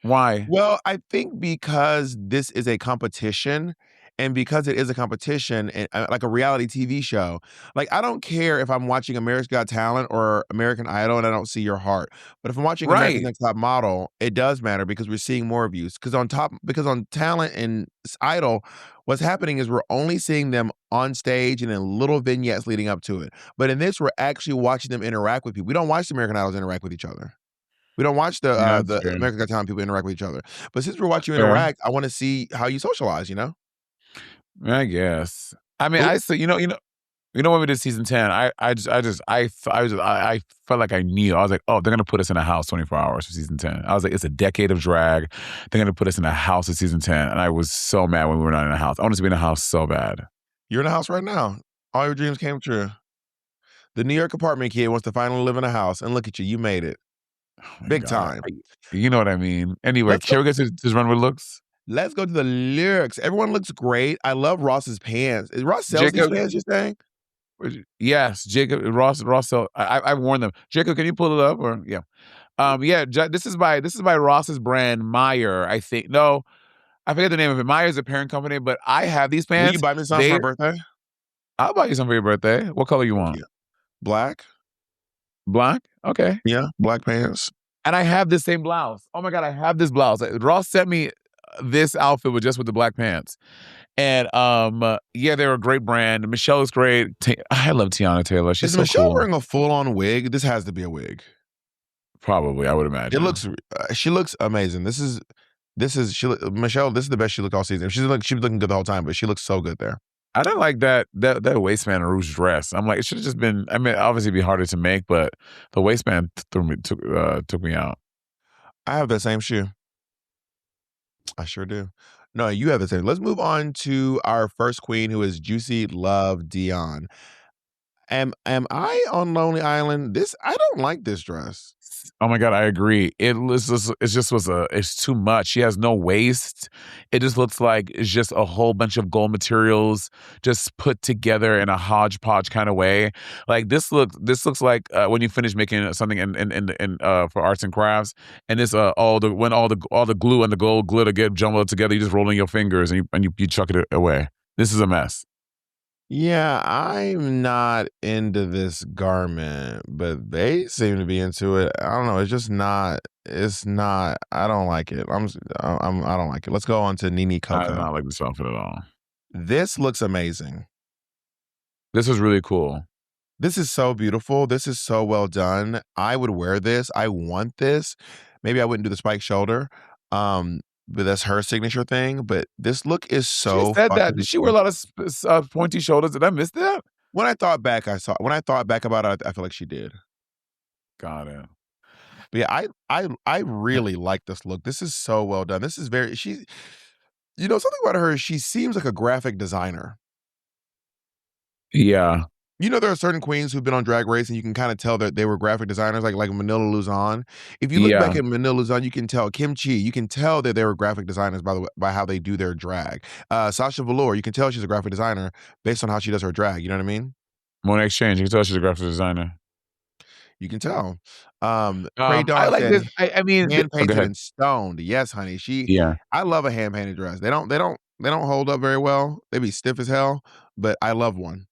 Speaker 2: Why?
Speaker 1: Well, I think because this is a competition, and because it is a competition, and like a reality TV show, like I don't care if I'm watching America's Got Talent or American Idol and I don't see your heart. But if I'm watching America's Next Top Model, it does matter because we're seeing more views. Because on Talent and Idol, what's happening is we're only seeing them on stage and in little vignettes leading up to it. But in this, we're actually watching them interact with people. We don't watch the American Idols interact with each other. We don't watch the American Got Talent people interact with each other. But since we're watching you interact, I want to see how you socialize, you know?
Speaker 2: I guess. I mean, you know when we did season 10, I felt like I knew. I was like, oh, they're gonna put us in a house 24 hours for season 10. I was like, it's a decade of drag. They're gonna put us in a house for season 10. And I was so mad when we were not in a house. I wanted to be in a house so bad.
Speaker 1: You're in a house right now. All your dreams came true. The New York apartment kid wants to finally live in a house, and look at you, you made it.
Speaker 2: Oh
Speaker 1: Big time.
Speaker 2: You know what I mean. Anyway, can we get to his runway looks?
Speaker 1: Let's go to the lyrics. Everyone looks great. I love Ross's pants. Is Ross sells these pants, you're saying?
Speaker 2: Yes, Jacob, Ross sell. I warned them. Jacob, can you pull it up? Or this is by Ross's brand, Meyer, I think. No, I forget the name of it. Meyer's a parent company, but I have these pants.
Speaker 1: Will you buy me some for my birthday?
Speaker 2: I'll buy you some for your birthday. What color you want?
Speaker 1: Black.
Speaker 2: Black? Okay.
Speaker 1: Yeah, black pants.
Speaker 2: And I have this same blouse. Oh my God, I have this blouse. Ross sent me this outfit with the black pants. And yeah, they're a great brand. Michelle is great. I love Tiana Taylor. She's
Speaker 1: Is
Speaker 2: so
Speaker 1: Michelle
Speaker 2: cool.
Speaker 1: wearing a full-on wig? This has to be a wig.
Speaker 2: Probably, I would imagine.
Speaker 1: It looks. She looks amazing. Michelle. This is the best she looked all season. She was looking good the whole time, but she looks so good there.
Speaker 2: I didn't like that waistband in Rouge's dress. I'm like, it should have just been. I mean, obviously, it'd be harder to make, but the waistband took me out.
Speaker 1: I have that same shoe. I sure do. No, you have the same. Let's move on to our first queen, who is Juicy Love Dion. Am I on Lonely Island? I don't like this dress.
Speaker 2: Oh my God, I agree. It's too much. She has no waist. It just looks like it's just a whole bunch of gold materials just put together in a hodgepodge kind of way. Like this looks like when you finish making something in for arts and crafts, and this all the glue and the gold glitter get jumbled together, you just roll in your fingers and you chuck it away. This is a mess.
Speaker 1: Yeah, I'm not into this garment, but they seem to be into it. I don't know. It's just not. It's not. I don't like it. I don't like it. Let's go on to Nene Coco.
Speaker 2: I do not like this outfit at all.
Speaker 1: This looks amazing.
Speaker 2: This is really cool.
Speaker 1: This is so beautiful. This is so well done. I would wear this. I want this. Maybe I wouldn't do the spike shoulder. But that's her signature thing. But this look is so.
Speaker 2: She said that. Did she wear a lot of pointy shoulders? Did I miss that?
Speaker 1: When I thought back about it, I feel like she did.
Speaker 2: Got it.
Speaker 1: But yeah, I really like this look. This is so well done. This is something about her. She seems like a graphic designer.
Speaker 2: Yeah.
Speaker 1: You know, there are certain queens who've been on Drag Race, and you can kind of tell that they were graphic designers, like Manila Luzon. If you look back at Manila Luzon, you can tell Kim Chi. You can tell that they were graphic designers by how they do their drag. Sasha Velour, you can tell she's a graphic designer based on how she does her drag. You know what I mean?
Speaker 2: Monet Exchange, you can tell she's a graphic designer.
Speaker 1: You can tell.
Speaker 2: I like this. I mean,
Speaker 1: hand painted and stoned. Yes, honey. I love a hand painted dress. They don't hold up very well. They be stiff as hell, but I love one.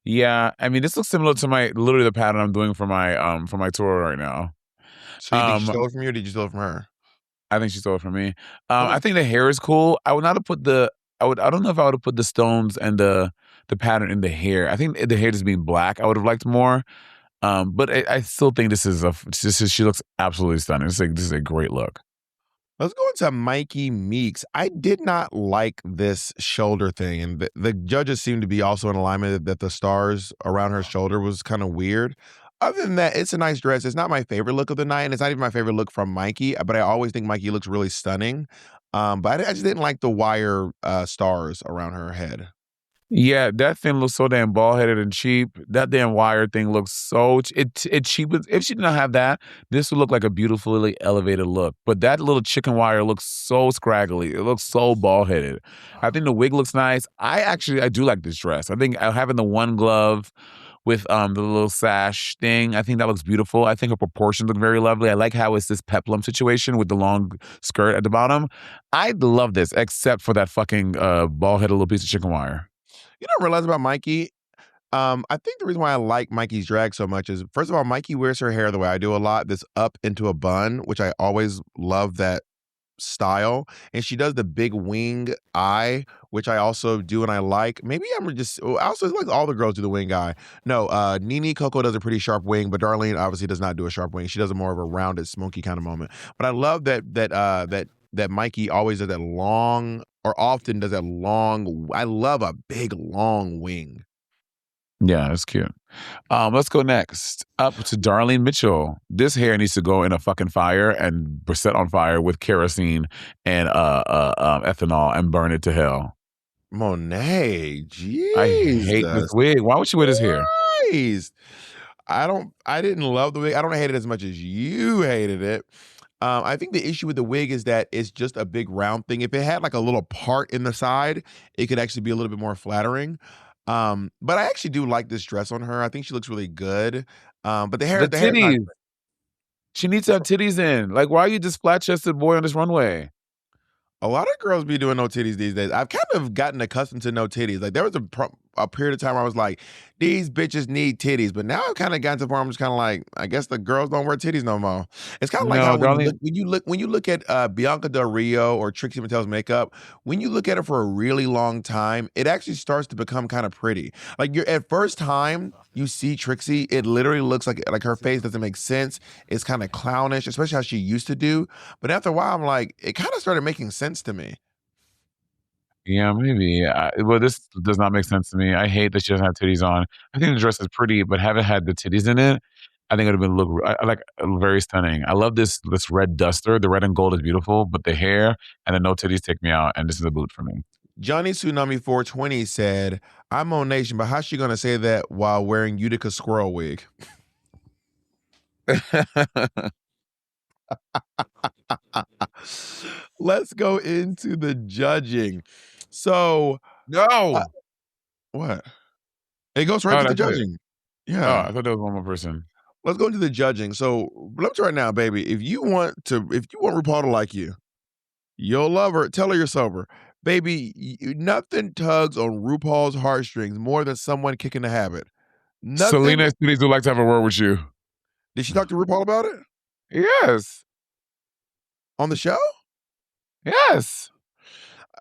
Speaker 2: Yeah, I mean, this looks similar to literally the pattern I'm doing for my tour right now.
Speaker 1: So you think she stole it from you, or did you steal it from her?
Speaker 2: I think she stole it from me. I think the hair is cool. I would not have put I don't know if I would have put the stones and the pattern in the hair. I think the hair just being black, I would have liked more. But I still think she looks absolutely stunning. This is a great look.
Speaker 1: Let's go into Mikey Meeks. I did not like this shoulder thing, and the judges seem to be also in alignment that the stars around her shoulder was kind of weird. Other than that, it's a nice dress. It's not my favorite look of the night, and it's not even my favorite look from Mikey, but I always think Mikey looks really stunning. But I just didn't like the wire stars around her head.
Speaker 2: Yeah, that thing looks so damn bald-headed and cheap. That damn wire thing looks so cheap. If she did not have that, this would look like a beautifully elevated look. But that little chicken wire looks so scraggly. It looks so bald-headed. I think the wig looks nice. I do like this dress. I think having the one glove with the little sash thing, I think that looks beautiful. I think her proportions look very lovely. I like how it's this peplum situation with the long skirt at the bottom. I love this, except for that fucking bald-headed little piece of chicken wire.
Speaker 1: You don't realize about Mikey? I think the reason why I like Mikey's drag so much is, first of all, Mikey wears her hair the way I do a lot, this up into a bun, which I always love that style. And she does the big wing eye, which I also do and I like. Maybe I also like all the girls do the wing eye. No, Nene Coco does a pretty sharp wing, but Darlene obviously does not do a sharp wing. She does a more of a rounded, smoky kind of moment. But I love that Mikey always does that long, or often does that long. I love a big long wing.
Speaker 2: Yeah, that's cute. Let's go next up to Darlene Mitchell. This hair needs to go in a fucking fire and set on fire with kerosene and ethanol and burn it to hell.
Speaker 1: Monet, jeez,
Speaker 2: I hate this wig. Why would she wear this hair?
Speaker 1: I didn't love the wig. I don't hate it as much as you hated it. I think the issue with the wig is that it's just a big round thing. If it had like a little part in the side, it could actually be a little bit more flattering. But I actually do like this dress on her. I think she looks really good. But the hair,
Speaker 2: titties. She needs to have titties in. Like, why are you this flat-chested boy on this runway?
Speaker 1: A lot of girls be doing no titties these days. I've kind of gotten accustomed to no titties. Like, there was a period of time where I was like, these bitches need titties. But now I've kind of gotten to the point where I'm just kind of like, I guess the girls don't wear titties no more. It's kind of like how
Speaker 2: darling.
Speaker 1: when you look at Bianca Del Rio or Trixie Mattel's makeup, when you look at it for a really long time, it actually starts to become kind of pretty. Like you're at first time you see Trixie, it literally looks like her face doesn't make sense. It's kind of clownish, especially how she used to do. But after a while, I'm like, it kind of started making sense to me.
Speaker 2: Yeah, maybe. Well, this does not make sense to me. I hate that she doesn't have titties on. I think the dress is pretty, but having had the titties in it, I think it would have been very stunning. I love this red duster. The red and gold is beautiful, but the hair and the no titties take me out, and this is a boot for me.
Speaker 1: Johnny Tsunami 420 said, I'm on Nation, but how's she going to say that while wearing Utica squirrel wig? Let's go into the judging. So,
Speaker 2: no.
Speaker 1: What? It goes right to the judging. Yeah.
Speaker 2: Oh, I thought there was one more person.
Speaker 1: Let's go into the judging. So, let me tell you right now, baby. If you want RuPaul to like you, you'll love her. Tell her you're sober. Baby, nothing tugs on RuPaul's heartstrings more than someone kicking the habit. Nothing.
Speaker 2: Selena Studios would like to have a word with you.
Speaker 1: Did she talk to RuPaul about it?
Speaker 2: Yes.
Speaker 1: On the show?
Speaker 2: Yes.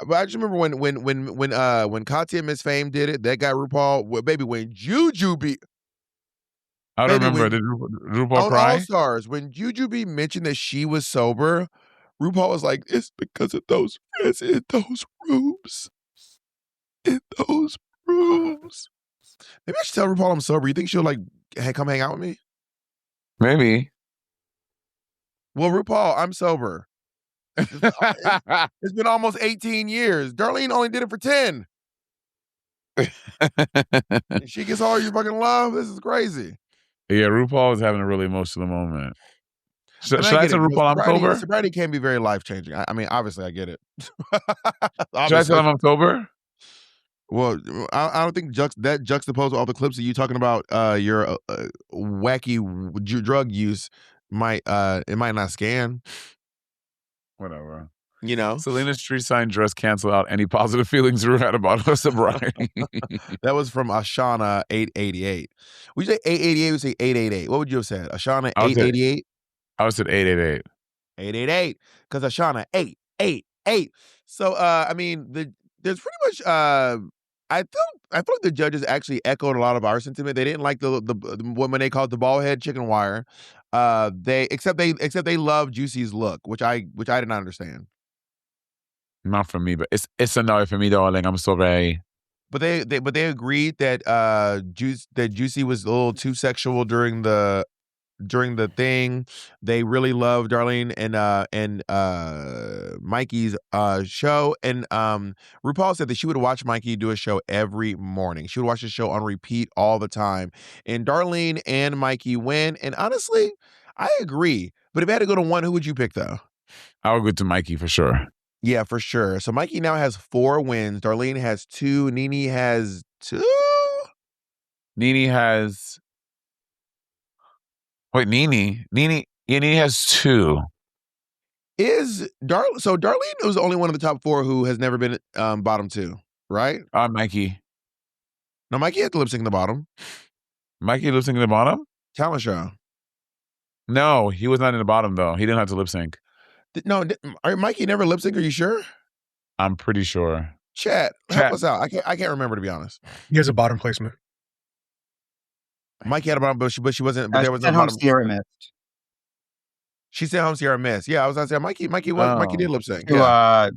Speaker 1: But I just remember when Katya and Miss Fame did it, that guy RuPaul, baby, when Jujubee.
Speaker 2: I don't remember. Did RuPaul cry?
Speaker 1: On All Stars, when Jujubee mentioned that she was sober, RuPaul was like, it's because of those friends in those rooms. In those rooms. Maybe I should tell RuPaul I'm sober. You think she'll like come hang out with me?
Speaker 2: Maybe.
Speaker 1: Well, RuPaul, I'm sober. It's been almost 18 years. Darlene only did it for 10. She gets all your fucking love. This is crazy.
Speaker 2: Yeah, RuPaul is having a really emotional moment. Should I tell RuPaul I'm sober?
Speaker 1: Sobriety can be very life-changing. I mean, obviously, I get it.
Speaker 2: Should I tell him I'm sober?
Speaker 1: Well, I don't think that juxtaposed all the clips of you talking about your wacky drug use might not scan.
Speaker 2: Whatever.
Speaker 1: You know?
Speaker 2: Selena's tree sign dress canceled out any positive feelings Ru had about her sobriety.
Speaker 1: That was from Ashana 888. Would you say 888 or say 888? What would you have said? Ashana 888?
Speaker 2: I would say 888.
Speaker 1: 888. Because Ashana 888. So I mean, there's pretty much I feel like the judges actually echoed a lot of our sentiment. They didn't like the what Monét called the ball head chicken wire. Except they love Juicy's look, which I did not understand.
Speaker 2: Not for me, but it's a no for me, darling. I'm sorry.
Speaker 1: But they agreed that Juicy was a little too sexual during the thing. They really loved Darlene and Mikey's show. And RuPaul said that she would watch Mikey do a show every morning. She would watch the show on repeat all the time. And Darlene and Mikey win. And honestly, I agree. But if I had to go to one, who would you pick though?
Speaker 2: I would go to Mikey for sure.
Speaker 1: Yeah, for sure. So Mikey now has 4 wins. Darlene has 2. Nene has 2.
Speaker 2: Nene has. Wait, Nene has 2.
Speaker 1: So Darlene was the only one of the top 4 who has never been bottom 2, right?
Speaker 2: Mikey.
Speaker 1: No, Mikey had to lip sync in the bottom.
Speaker 2: Mikey lip sync in the bottom?
Speaker 1: Talent show.
Speaker 2: No, he was not in the bottom though. He didn't have to lip sync.
Speaker 1: No, Mikey never lip sync. Are you sure?
Speaker 2: I'm pretty sure.
Speaker 1: Chat, help us out. I can't remember, to be honest.
Speaker 4: He has a bottom placement.
Speaker 1: Mikey had a bottom, but she wasn't. But there was no bottom.
Speaker 3: Sierra missed.
Speaker 1: She said home Sierra missed. Yeah, I was gonna say Mikey did lip sync.
Speaker 3: To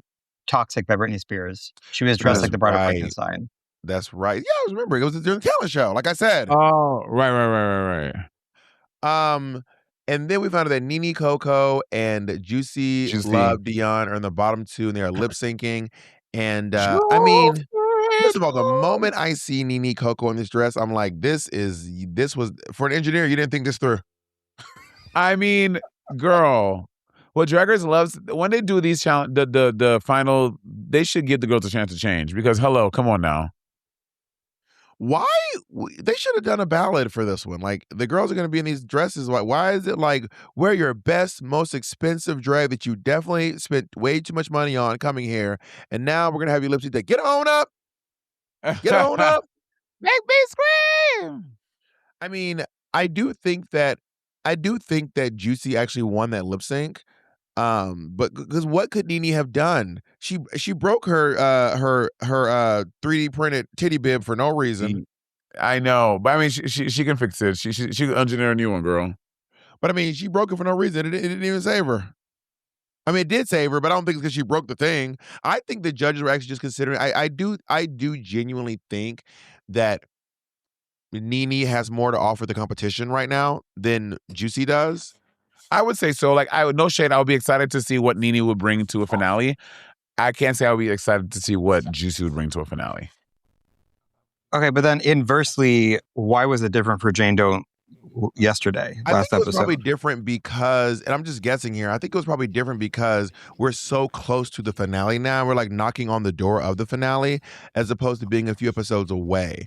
Speaker 3: Toxic by Britney Spears. She was dressed like the Bride of Frankenstein.
Speaker 1: That's right. Yeah, I was remembering. It was during the talent show, like I said.
Speaker 2: Oh, right.
Speaker 1: And then we found out that Nene, Coco, and Juicy Love Dion are in the bottom 2, and they are lip syncing. And I mean, first of all, the moment I see Nene, Coco in this dress, I'm like, this was for an engineer. You didn't think this through.
Speaker 2: I mean, girl, what Drag Race loves when they do these challenge, the final, they should give the girls a chance to change because hello, come on now.
Speaker 1: Why? They should have done a ballad for this one. Like, the girls are going to be in these dresses. Why is it like, wear your best, most expensive drag that you definitely spent way too much money on coming here, and now we're going to have you lip sync that. Get on up. Get on up.
Speaker 2: Make me scream.
Speaker 1: I mean, I do think that Juicy actually won that lip sync. But because what could Nene have done? She broke her 3D printed titty bib for no reason.
Speaker 2: I know, but I mean, she can fix it. She can engineer a new one, girl.
Speaker 1: But I mean, she broke it for no reason. It didn't even save her. I mean, it did save her, but I don't think it's because she broke the thing. I think the judges were actually just considering. I do genuinely think that Nene has more to offer the competition right now than Juicy does.
Speaker 2: I would say so. Like, no shade. I would be excited to see what Nene would bring to a finale. I can't say I would be excited to see what Juicy would bring to a finale.
Speaker 3: Okay, but then inversely, why was it different for Jane Doe yesterday, last episode?
Speaker 1: It was probably different because, and I'm just guessing here, I think it was probably different because we're so close to the finale now. We're like knocking on the door of the finale as opposed to being a few episodes away.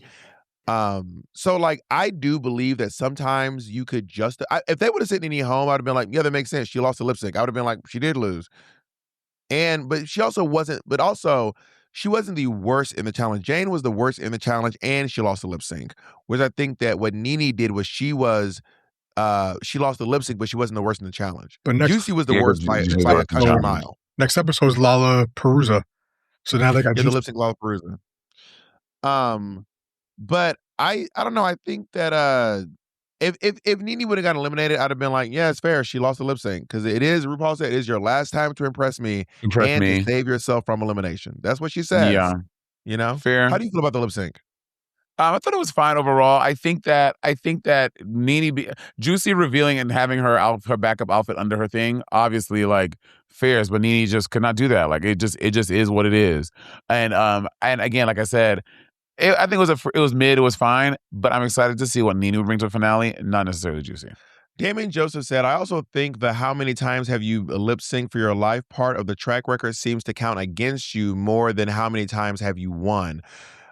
Speaker 1: So like, I do believe that sometimes you could just, if they would have sent Nene home, I'd have been like, yeah, that makes sense. She lost the lip sync. I would have been like, she did lose. But she also wasn't the worst in the challenge. Jane was the worst in the challenge and she lost the lip sync. Whereas I think that what Nene did was she lost the lip sync, but she wasn't the worst in the challenge. But Juicy was the worst by a country mile.
Speaker 4: Next episode is Lala Perusa. So now they got
Speaker 1: the lip sync Lala Perusa. But I don't know. I think that if Nene would have gotten eliminated, I'd have been like, yeah, it's fair. She lost the lip sync because RuPaul said, it is your last time to impress me to save yourself from elimination. That's what she says.
Speaker 2: Yeah,
Speaker 1: you know,
Speaker 2: fair.
Speaker 1: How do you feel about the lip sync?
Speaker 2: I thought it was fine overall. I think that Juicy revealing and having her backup outfit under her thing, obviously like fairs, but Nene just could not do that. Like it just is what it is. And again, like I said, I think it was mid. It was fine, but I'm excited to see what Nene would bring to a finale, not necessarily Juicy.
Speaker 1: Damien Joseph said, I also think the how many times have you lip synced for your life part of the track record seems to count against you more than how many times have you won.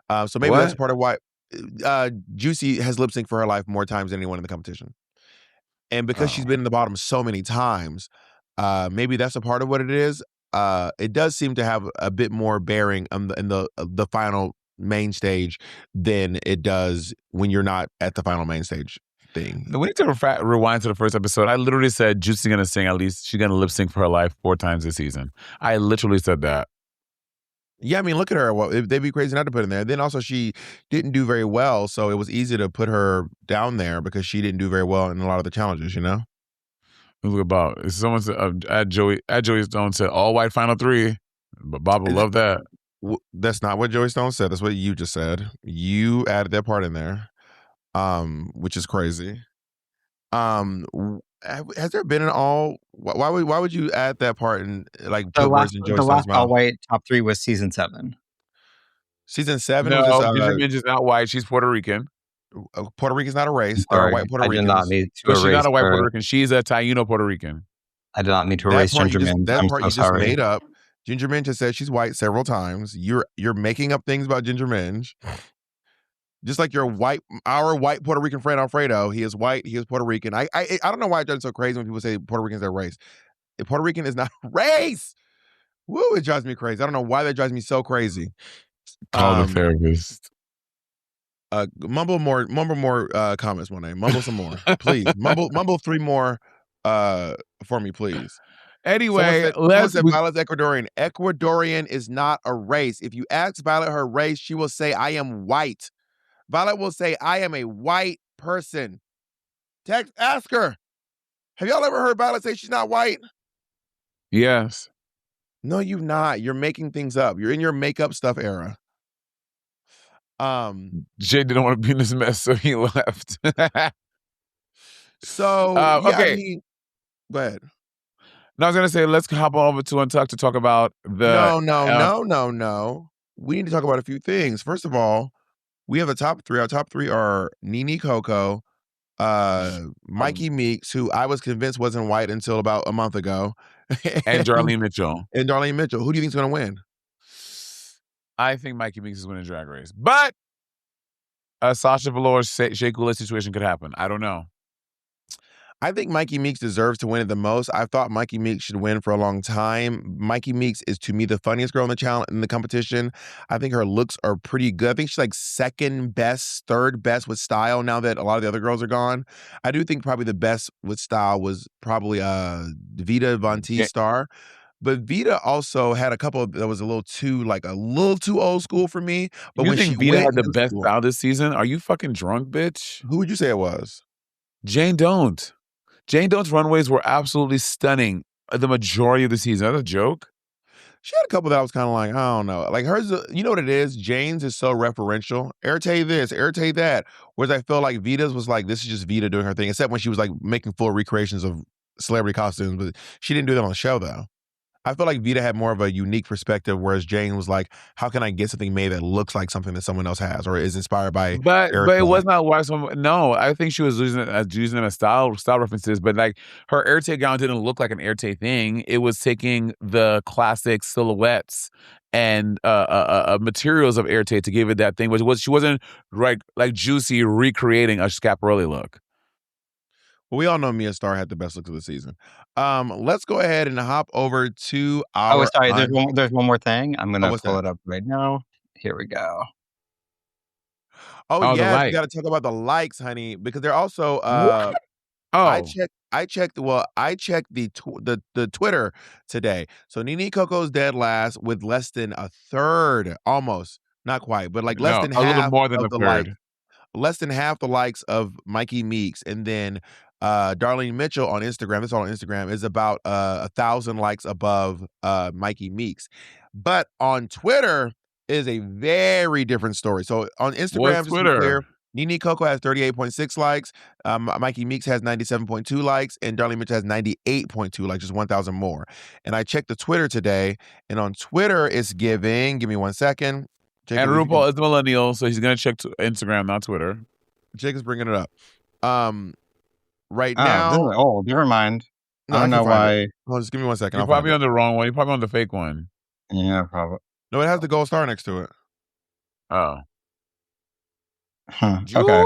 Speaker 1: So maybe that's part of why Juicy has lip synced for her life more times than anyone in the competition. And because she's been in the bottom so many times, maybe that's a part of what it is. It does seem to have a bit more bearing in the final main stage than it does when you're not at the final main stage thing.
Speaker 2: We need to rewind to the first episode. I literally said Juicy's gonna sing, at least she's gonna lip sync for her life 4 times this season. I literally said that.
Speaker 1: Yeah, I mean, look at her. Well, they'd be crazy not to put in there. Then also she didn't do very well, so it was easy to put her down there because she didn't do very well in a lot of the challenges, you know?
Speaker 2: Look about someone said add Joey Stone said all white final 3. But Bob will love that.
Speaker 1: That's not what Joey Stone said. That's what you just said. You added that part in there, which is crazy. Has there been an all? Why would you add that part in like
Speaker 3: the last all white top 3 was season 7.
Speaker 1: Season 7
Speaker 2: no,
Speaker 1: was just
Speaker 2: Ginger Minj is not white. She's Puerto Rican.
Speaker 1: Puerto Rican's not a race. There are white Puerto Ricans.
Speaker 3: I did not mean to
Speaker 2: erase. She's not a white Puerto Rican. She's a Taino Puerto Rican.
Speaker 3: I did not mean to erase Ginger Minj.
Speaker 1: That part you just made up. Ginger Minj has said she's white several times. You're making up things about Ginger Minj. Just like our white Puerto Rican friend Alfredo, he is white, he is Puerto Rican. I don't know why it drives so crazy when people say Puerto Rican is their race. Puerto Rican is not a race. Woo, it drives me crazy. I don't know why that drives me so crazy.
Speaker 2: Call the therapist.
Speaker 1: Mumble more comments, Monet. Mumble some more, please. Mumble 3 more for me, please.
Speaker 2: Anyway,
Speaker 1: Violet's Ecuadorian. Ecuadorian is not a race. If you ask Violet her race, she will say, I am white. Violet will say, I am a white person. Ask her. Have y'all ever heard Violet say she's not white?
Speaker 2: Yes.
Speaker 1: No, you've not. You're making things up. You're in your makeup stuff era.
Speaker 2: Jay didn't want to be in this mess, so he left.
Speaker 1: So,
Speaker 2: okay.
Speaker 1: I mean, go ahead.
Speaker 2: No, I was going to say, let's hop on over to Untucked to talk about the...
Speaker 1: No. We need to talk about a few things. First of all, we have the top 3. Our top 3 are Nene Coco, Mikey Meeks, who I was convinced wasn't white until about a month ago.
Speaker 2: And Darlene Mitchell.
Speaker 1: Who do you think is going to win?
Speaker 2: I think Mikey Meeks is winning Drag Race. But a Sasha Velour, Shea Coulee situation could happen. I don't know.
Speaker 1: I think Mikey Meeks deserves to win it the most. I thought Mikey Meeks should win for a long time. Mikey Meeks is, to me, the funniest girl in the competition. I think her looks are pretty good. I think she's like second best, third best with style now that a lot of the other girls are gone. I do think probably the best with style was probably Vita Von T Star. But Vita also had a couple that was a little too old school for me. But
Speaker 2: You
Speaker 1: when she
Speaker 2: think Vita
Speaker 1: went,
Speaker 2: had the
Speaker 1: it was
Speaker 2: best
Speaker 1: cool.
Speaker 2: style this season? Are you fucking drunk, bitch?
Speaker 1: Who would you say it was?
Speaker 2: Jane Don't. Jane Done's runways were absolutely stunning the majority of the season. That's a joke.
Speaker 1: She had a couple that I was kind of like, I don't know. Like hers, you know what it is? Jane's is so referential. Airtay this, Airtay that. Whereas I feel like Vita's was like, this is just Vita doing her thing, except when she was like making full recreations of celebrity costumes. But she didn't do that on the show, though. I feel like Vita had more of a unique perspective, whereas Jane was like, how can I get something made that looks like something that someone else has or is inspired by
Speaker 2: But
Speaker 1: Airtay?
Speaker 2: it was not why someone. No, I think she was using them as style references. But like her Airtay gown didn't look like an Airtay thing. It was taking the classic silhouettes and materials of Airtay to give it that thing. Which was she wasn't like Juicy recreating a Schiaparelli look.
Speaker 1: Well, we all know Mia Starr had the best looks of the season. Let's go ahead and hop over to our.
Speaker 3: Oh, sorry. There's one more thing. I'm gonna
Speaker 1: what's
Speaker 3: pull
Speaker 1: that?
Speaker 3: it up right now. Here we go.
Speaker 1: Oh, yes, we
Speaker 2: like.
Speaker 1: got to talk about the likes, honey, because they're also.
Speaker 2: What?
Speaker 1: I
Speaker 2: Oh,
Speaker 1: checked. Well, I checked the Twitter today. So Nene Coco's dead last with less than a third, almost, not quite, but like less
Speaker 2: no,
Speaker 1: than
Speaker 2: a little
Speaker 1: half
Speaker 2: more than
Speaker 1: of
Speaker 2: a
Speaker 1: the likes.
Speaker 2: third.
Speaker 1: Less than half the likes of Mikey Meeks, and then Darlene Mitchell on Instagram. It's all on Instagram. Is about 1,000 likes above Mikey Meeks, but on Twitter is a very different story. So on Instagram,
Speaker 2: What's
Speaker 1: just to be clear,
Speaker 2: Twitter?
Speaker 1: Nene Coco has 38.6 likes. Mikey Meeks has 97.2 likes, and Darlene Mitchell has 98.2 likes, just 1,000 more. And I checked the Twitter today, and on Twitter it's giving. Give me 1 second.
Speaker 2: And RuPaul is a millennial, so he's gonna check Instagram, not Twitter.
Speaker 1: Jacob's bringing it up. Right now.
Speaker 3: Never mind.
Speaker 1: No,
Speaker 3: I don't know why.
Speaker 1: Hold on, just give me 1 second.
Speaker 2: You're
Speaker 1: I'll find
Speaker 2: probably
Speaker 1: it.
Speaker 2: on the wrong one. You're probably on the fake one.
Speaker 3: Yeah, probably.
Speaker 1: No, it has the gold star next to it.
Speaker 2: Oh.
Speaker 3: Huh.
Speaker 2: Juicy,
Speaker 3: Okay.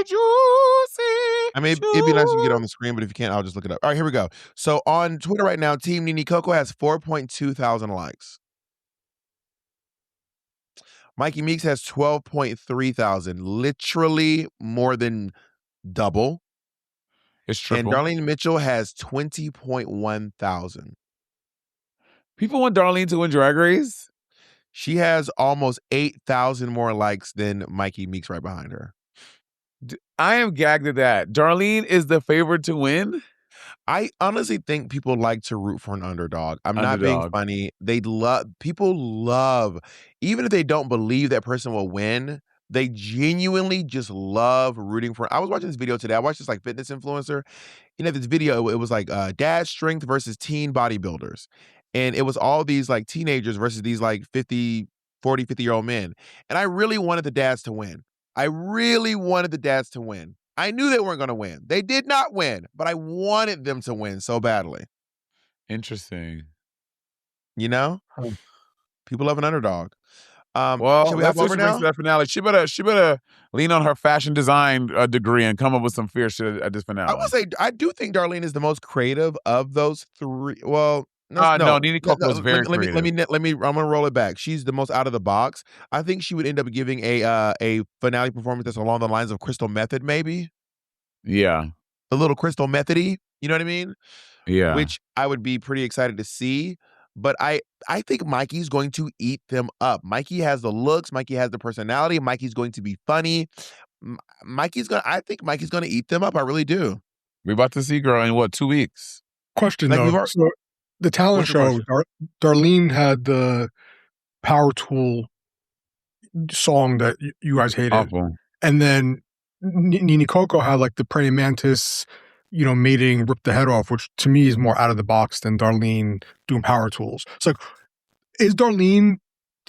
Speaker 2: juicy.
Speaker 1: I mean, it'd be nice if you get it on the screen, but if you can't, I'll just look it up. All right, here we go. So on Twitter right now, Team Nene Coco has 4.2 thousand likes. Mikey Meeks has 12.3 thousand, literally more than double.
Speaker 2: It's triple.
Speaker 1: And Darlene Mitchell has 20.1 thousand.
Speaker 2: People want Darlene to win Drag Race?
Speaker 1: She has almost 8,000 more likes than Mikey Meeks right behind her.
Speaker 2: I am gagged at that. Darlene is the favorite to win?
Speaker 1: I honestly think people like to root for an underdog. I'm not being funny. People love, even if they don't believe that person will win, they genuinely just love rooting for. I was watching this video today. I watched this like fitness influencer. This video, it was like dad strength versus teen bodybuilders. And it was all these like teenagers versus these like 50-year-old men. And I really wanted the dads to win. I knew they weren't going to win. They did not win, but I wanted them to win so badly.
Speaker 2: Interesting.
Speaker 1: You know? People love an underdog.
Speaker 2: Well,
Speaker 1: should we hop over now?
Speaker 2: To that finale. She better lean on her fashion design degree and come up with some fierce shit at this finale.
Speaker 1: I will say, I do think Darlene is the most creative of those three. Well,
Speaker 2: no, Nene Coco is very creative.
Speaker 1: Let me. I'm gonna roll it back. She's the most out of the box. I think she would end up giving a finale performance that's along the lines of Crystal Method, maybe.
Speaker 2: Yeah,
Speaker 1: a little Crystal Method-y. You know what I mean?
Speaker 2: Yeah,
Speaker 1: which I would be pretty excited to see. But I think Mikey's going to eat them up. Mikey has the looks. Mikey has the personality. Mikey's going to be funny. I think Mikey's gonna eat them up. I really do.
Speaker 2: We're about to see, girl, in what, 2 weeks?
Speaker 4: Question though. So the talent show, Darlene had the Power Tool song that you guys hated.
Speaker 2: Awful.
Speaker 4: And then Nene Coco had like the praying mantis, mating, rip the head off, which to me is more out of the box than Darlene doing Power Tools. It's like,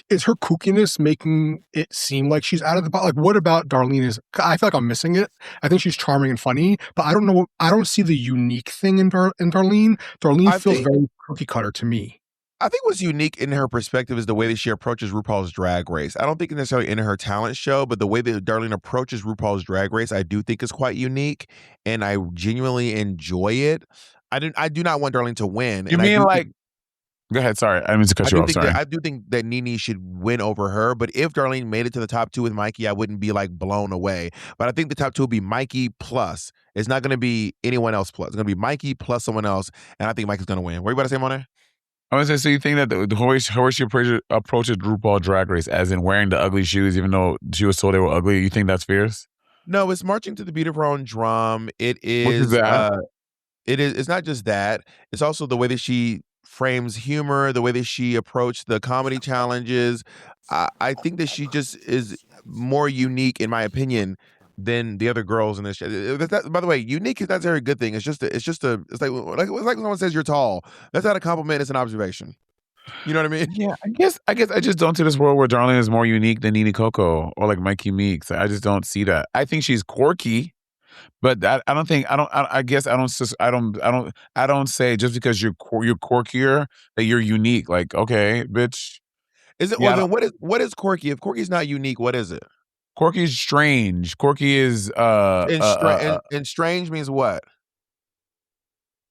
Speaker 4: is her kookiness making it seem like she's out of the box? Like, what about Darlene I feel like I'm missing it. I think she's charming and funny, but I don't know. I don't see the unique thing in Darlene. Darlene feels very cookie cutter to me.
Speaker 1: I think what's unique in her perspective is the way that she approaches RuPaul's Drag Race. I don't think necessarily in her talent show, but the way that Darlene approaches RuPaul's Drag Race, I do think is quite unique, and I genuinely enjoy it. I do not want Darlene to win.
Speaker 2: You
Speaker 1: And
Speaker 2: mean like? Go ahead. Sorry, I didn't mean to cut you off. Sorry.
Speaker 1: I do think that Nene should win over her. But if Darlene made it to the top 2 with Mikey, I wouldn't be like blown away. But I think the top 2 would be Mikey plus. It's not going to be anyone else plus. It's going to be Mikey plus someone else, and I think Mikey's going to win. What are you about to say, Monet?
Speaker 2: I was going to say, so you think that the way she approaches RuPaul Drag Race, as in wearing the ugly shoes, even though she was told they were ugly, you think that's fierce?
Speaker 1: No, it's marching to the beat of her own drum. It is.
Speaker 2: What is that?
Speaker 1: It's not just that. It's also the way that she frames humor, the way that she approached the comedy challenges. I think that she just is more unique, in my opinion, than the other girls in this show. By the way, unique is not a very good thing. It's like when someone says you're tall. That's not a compliment. It's an observation. You know what I mean?
Speaker 2: Yeah, I guess I just don't see this world where Darlene is more unique than Nene Coco or like Mikey Meeks. I just don't see that. I think she's quirky. But I don't say just because you're quirkier that you're unique. Like, okay, bitch.
Speaker 1: Is it? Well, then what is quirky? If quirky is not unique, what is it?
Speaker 2: Quirky is strange. Quirky is
Speaker 1: and strange means what?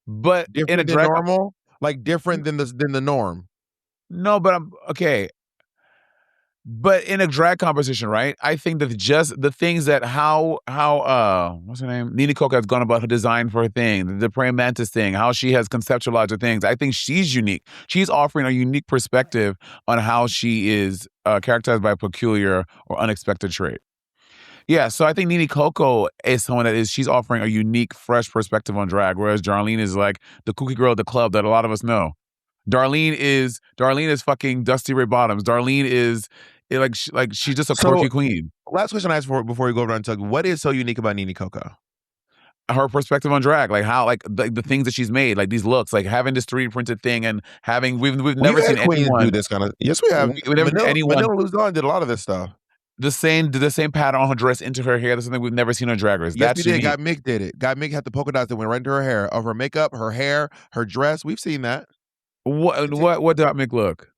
Speaker 2: But
Speaker 1: different
Speaker 2: in a
Speaker 1: than normal, like different than the norm.
Speaker 2: No, but I'm okay. But in a drag competition, right? I think that just the things that how what's her name? Nene Coco has gone about her design for her thing, the praying mantis thing, how she has conceptualized her things. I think she's unique. She's offering a unique perspective on how she is characterized by a peculiar or unexpected trait. Yeah, so I think Nene Coco is someone she's offering a unique, fresh perspective on drag, whereas Darlene is like the kooky girl at the club that a lot of us know. Darlene is fucking Dusty Ray Bottoms. Darlene is she's just a quirky queen.
Speaker 1: Last question I asked for before we go over to Untucked. What is so unique about Nene Coco?
Speaker 2: Her perspective on drag, like how the things that she's made, like these looks, like having this 3D printed thing and having we've never seen anyone
Speaker 1: do this kind of. Yes, we have. Manila Luzon did a lot of this stuff.
Speaker 2: The same pattern on her dress into her hair. That's something we've never seen on Drag Race.
Speaker 1: Yes, we did. God Mick did it. God Mick had the polka dots that went right into her hair, of her makeup, her hair, her dress. We've seen that.
Speaker 2: What did Mick look?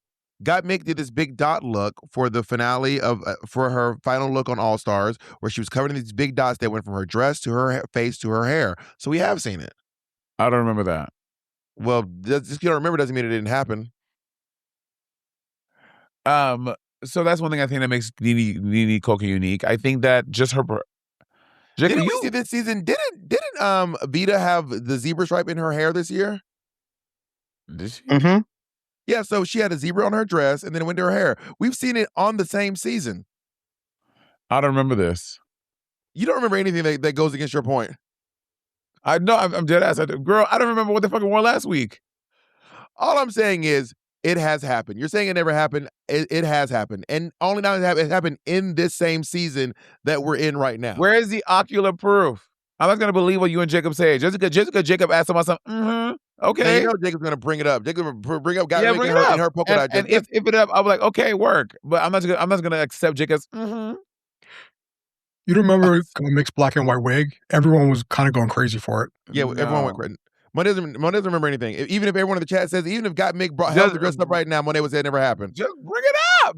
Speaker 1: God Mick did this big dot look for the finale of for her final look on All Stars, where she was covered in these big dots that went from her dress to her face to her hair. So we have seen it.
Speaker 2: I don't remember that.
Speaker 1: Well, just you don't remember doesn't mean it didn't happen.
Speaker 2: So that's one thing I think that makes Nene Coco unique. I think that just her.
Speaker 1: Didn't we see this season? Didn't Vita have the zebra stripe in her hair this year?
Speaker 2: Did she?
Speaker 3: Mm-hmm.
Speaker 1: Yeah, so she had a zebra on her dress and then it went to her hair. We've seen it on the same season.
Speaker 2: I don't remember this.
Speaker 1: You don't remember anything that goes against your point?
Speaker 2: I know, I'm dead ass. Girl, I don't remember what the fuck it wore last week.
Speaker 1: All I'm saying is it has happened. You're saying it never happened. It has happened. And only now it happened in this same season that we're in right now.
Speaker 2: Where is the ocular proof? I'm not going to believe what you and Jacob say. Jessica Jacob asked about something. Okay.
Speaker 1: Now, you know Jacob's going to bring it up. Jacob bring up God Mick in her polka dot.
Speaker 2: And if it up, I'll be like, okay, work. But I'm not going to accept Jacob's.
Speaker 4: You remember Mick's black and white wig? Everyone was kind of going crazy for it.
Speaker 1: Yeah, everyone went crazy. Monet doesn't remember anything. Even if everyone in the chat says, even if God Mick held the dress up right now, Monet would say it never happened.
Speaker 2: Just bring it up.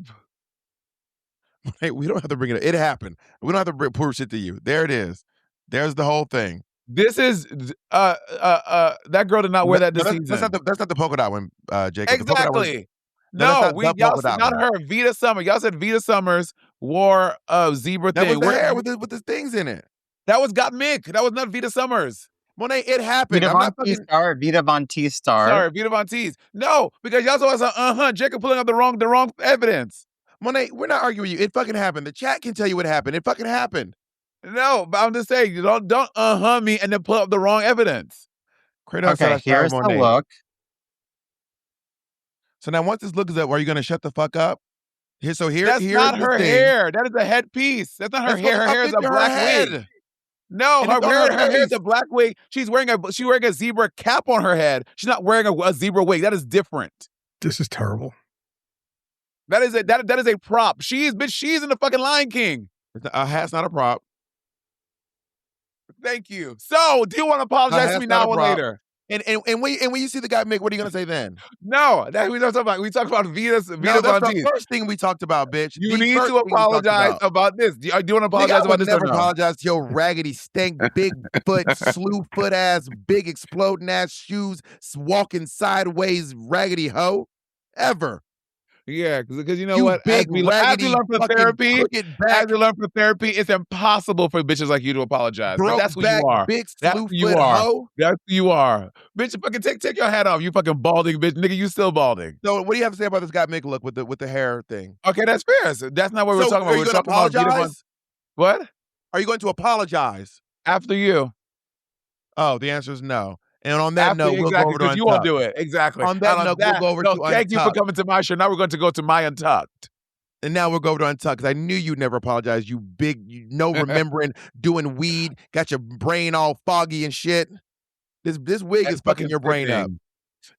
Speaker 1: Monet, we don't have to bring it up. It happened. We don't have to prove shit to you. There it is. There's the whole thing.
Speaker 2: This is that girl did not wear that this season.
Speaker 1: That's not the polka dot one, Jacob.
Speaker 2: Exactly. Y'all said not her. Vita Summer. Y'all said Vita Summers wore a zebra thing.
Speaker 1: That was the hair with the things in it.
Speaker 2: That was Got Mick. That was not Vita Summers.
Speaker 1: Monet, it happened.
Speaker 3: Vita Von T-Star.
Speaker 2: Sorry, Vita Von T's. No, because y'all saw us Jacob pulling up the wrong evidence.
Speaker 1: Monet, we're not arguing with you. It fucking happened. The chat can tell you what happened. It fucking happened.
Speaker 2: No, but I'm just saying, you don't me and then pull up the wrong evidence.
Speaker 3: Okay, here's the look.
Speaker 1: So now once this look is up, are you going to shut the fuck up?
Speaker 2: That's not her hair. That is a headpiece. That's not her hair. Her hair is a black wig. No, her hair is a black wig. She's wearing a zebra cap on her head. She's not wearing a zebra wig. That is different.
Speaker 4: This is terrible.
Speaker 2: That is a prop. She's in the fucking Lion King.
Speaker 1: A hat's not a prop.
Speaker 2: Thank you. So, do you want to apologize to me now or later?
Speaker 5: And when you see the guy make, what are you gonna say then?
Speaker 2: No, that we don't talk about. We talk about Venus
Speaker 5: No,
Speaker 2: on
Speaker 5: that's the
Speaker 2: teeth.
Speaker 5: first thing we talked about, bitch.
Speaker 2: You
Speaker 5: The
Speaker 2: need
Speaker 5: first
Speaker 2: to
Speaker 5: thing we talked
Speaker 2: apologize about this. Do you want to apologize
Speaker 5: Nigga, I
Speaker 2: about
Speaker 5: would
Speaker 2: this
Speaker 5: never
Speaker 2: or no?
Speaker 5: apologize to your raggedy, stank, big foot, slew foot ass, big exploding ass shoes, walking sideways, raggedy hoe. Ever.
Speaker 2: Yeah, because you know
Speaker 5: You
Speaker 2: what?
Speaker 5: big,
Speaker 2: As we
Speaker 5: raggedy,
Speaker 2: learn from
Speaker 5: fucking
Speaker 2: therapy,
Speaker 5: crooked back,
Speaker 2: it's impossible for bitches like you to apologize. But
Speaker 5: broke
Speaker 2: that's who
Speaker 5: back,
Speaker 2: you are.
Speaker 5: big
Speaker 2: That's
Speaker 5: slew
Speaker 2: who you
Speaker 5: foot
Speaker 2: are.
Speaker 5: hoe.
Speaker 2: That's who you are. Bitch, fucking take your hat off. You fucking balding bitch. Nigga, you still balding.
Speaker 5: So what do you have to say about this guy make look with the hair thing?
Speaker 2: Okay, that's fair. So that's not what we're
Speaker 5: So
Speaker 2: talking about.
Speaker 5: are you
Speaker 2: We're
Speaker 5: gonna
Speaker 2: talking about Venus on
Speaker 5: apologize?
Speaker 2: what?
Speaker 5: Are you going to apologize?
Speaker 2: After you.
Speaker 5: Oh, the answer is no. And on that note, we'll go
Speaker 2: exactly,
Speaker 5: over to
Speaker 2: because you won't
Speaker 5: Untucked.
Speaker 2: do it. Exactly.
Speaker 5: On that
Speaker 2: And
Speaker 5: note, we'll go over to
Speaker 2: thank you for
Speaker 5: Untucked.
Speaker 2: coming to my show. Now we're going to go to my Untucked.
Speaker 5: And now we'll go over to Untucked because I knew you'd never apologize. You big, no remembering, doing weed, got your brain all foggy and shit. This wig is fucking your brain up.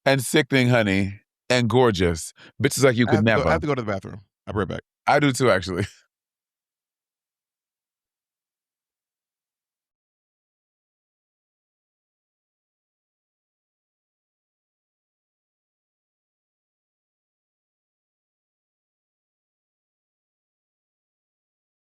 Speaker 2: And sickening, honey. And gorgeous. Bitches like you could never.
Speaker 5: I have to go to the bathroom. I'll be right back.
Speaker 2: I do too, actually.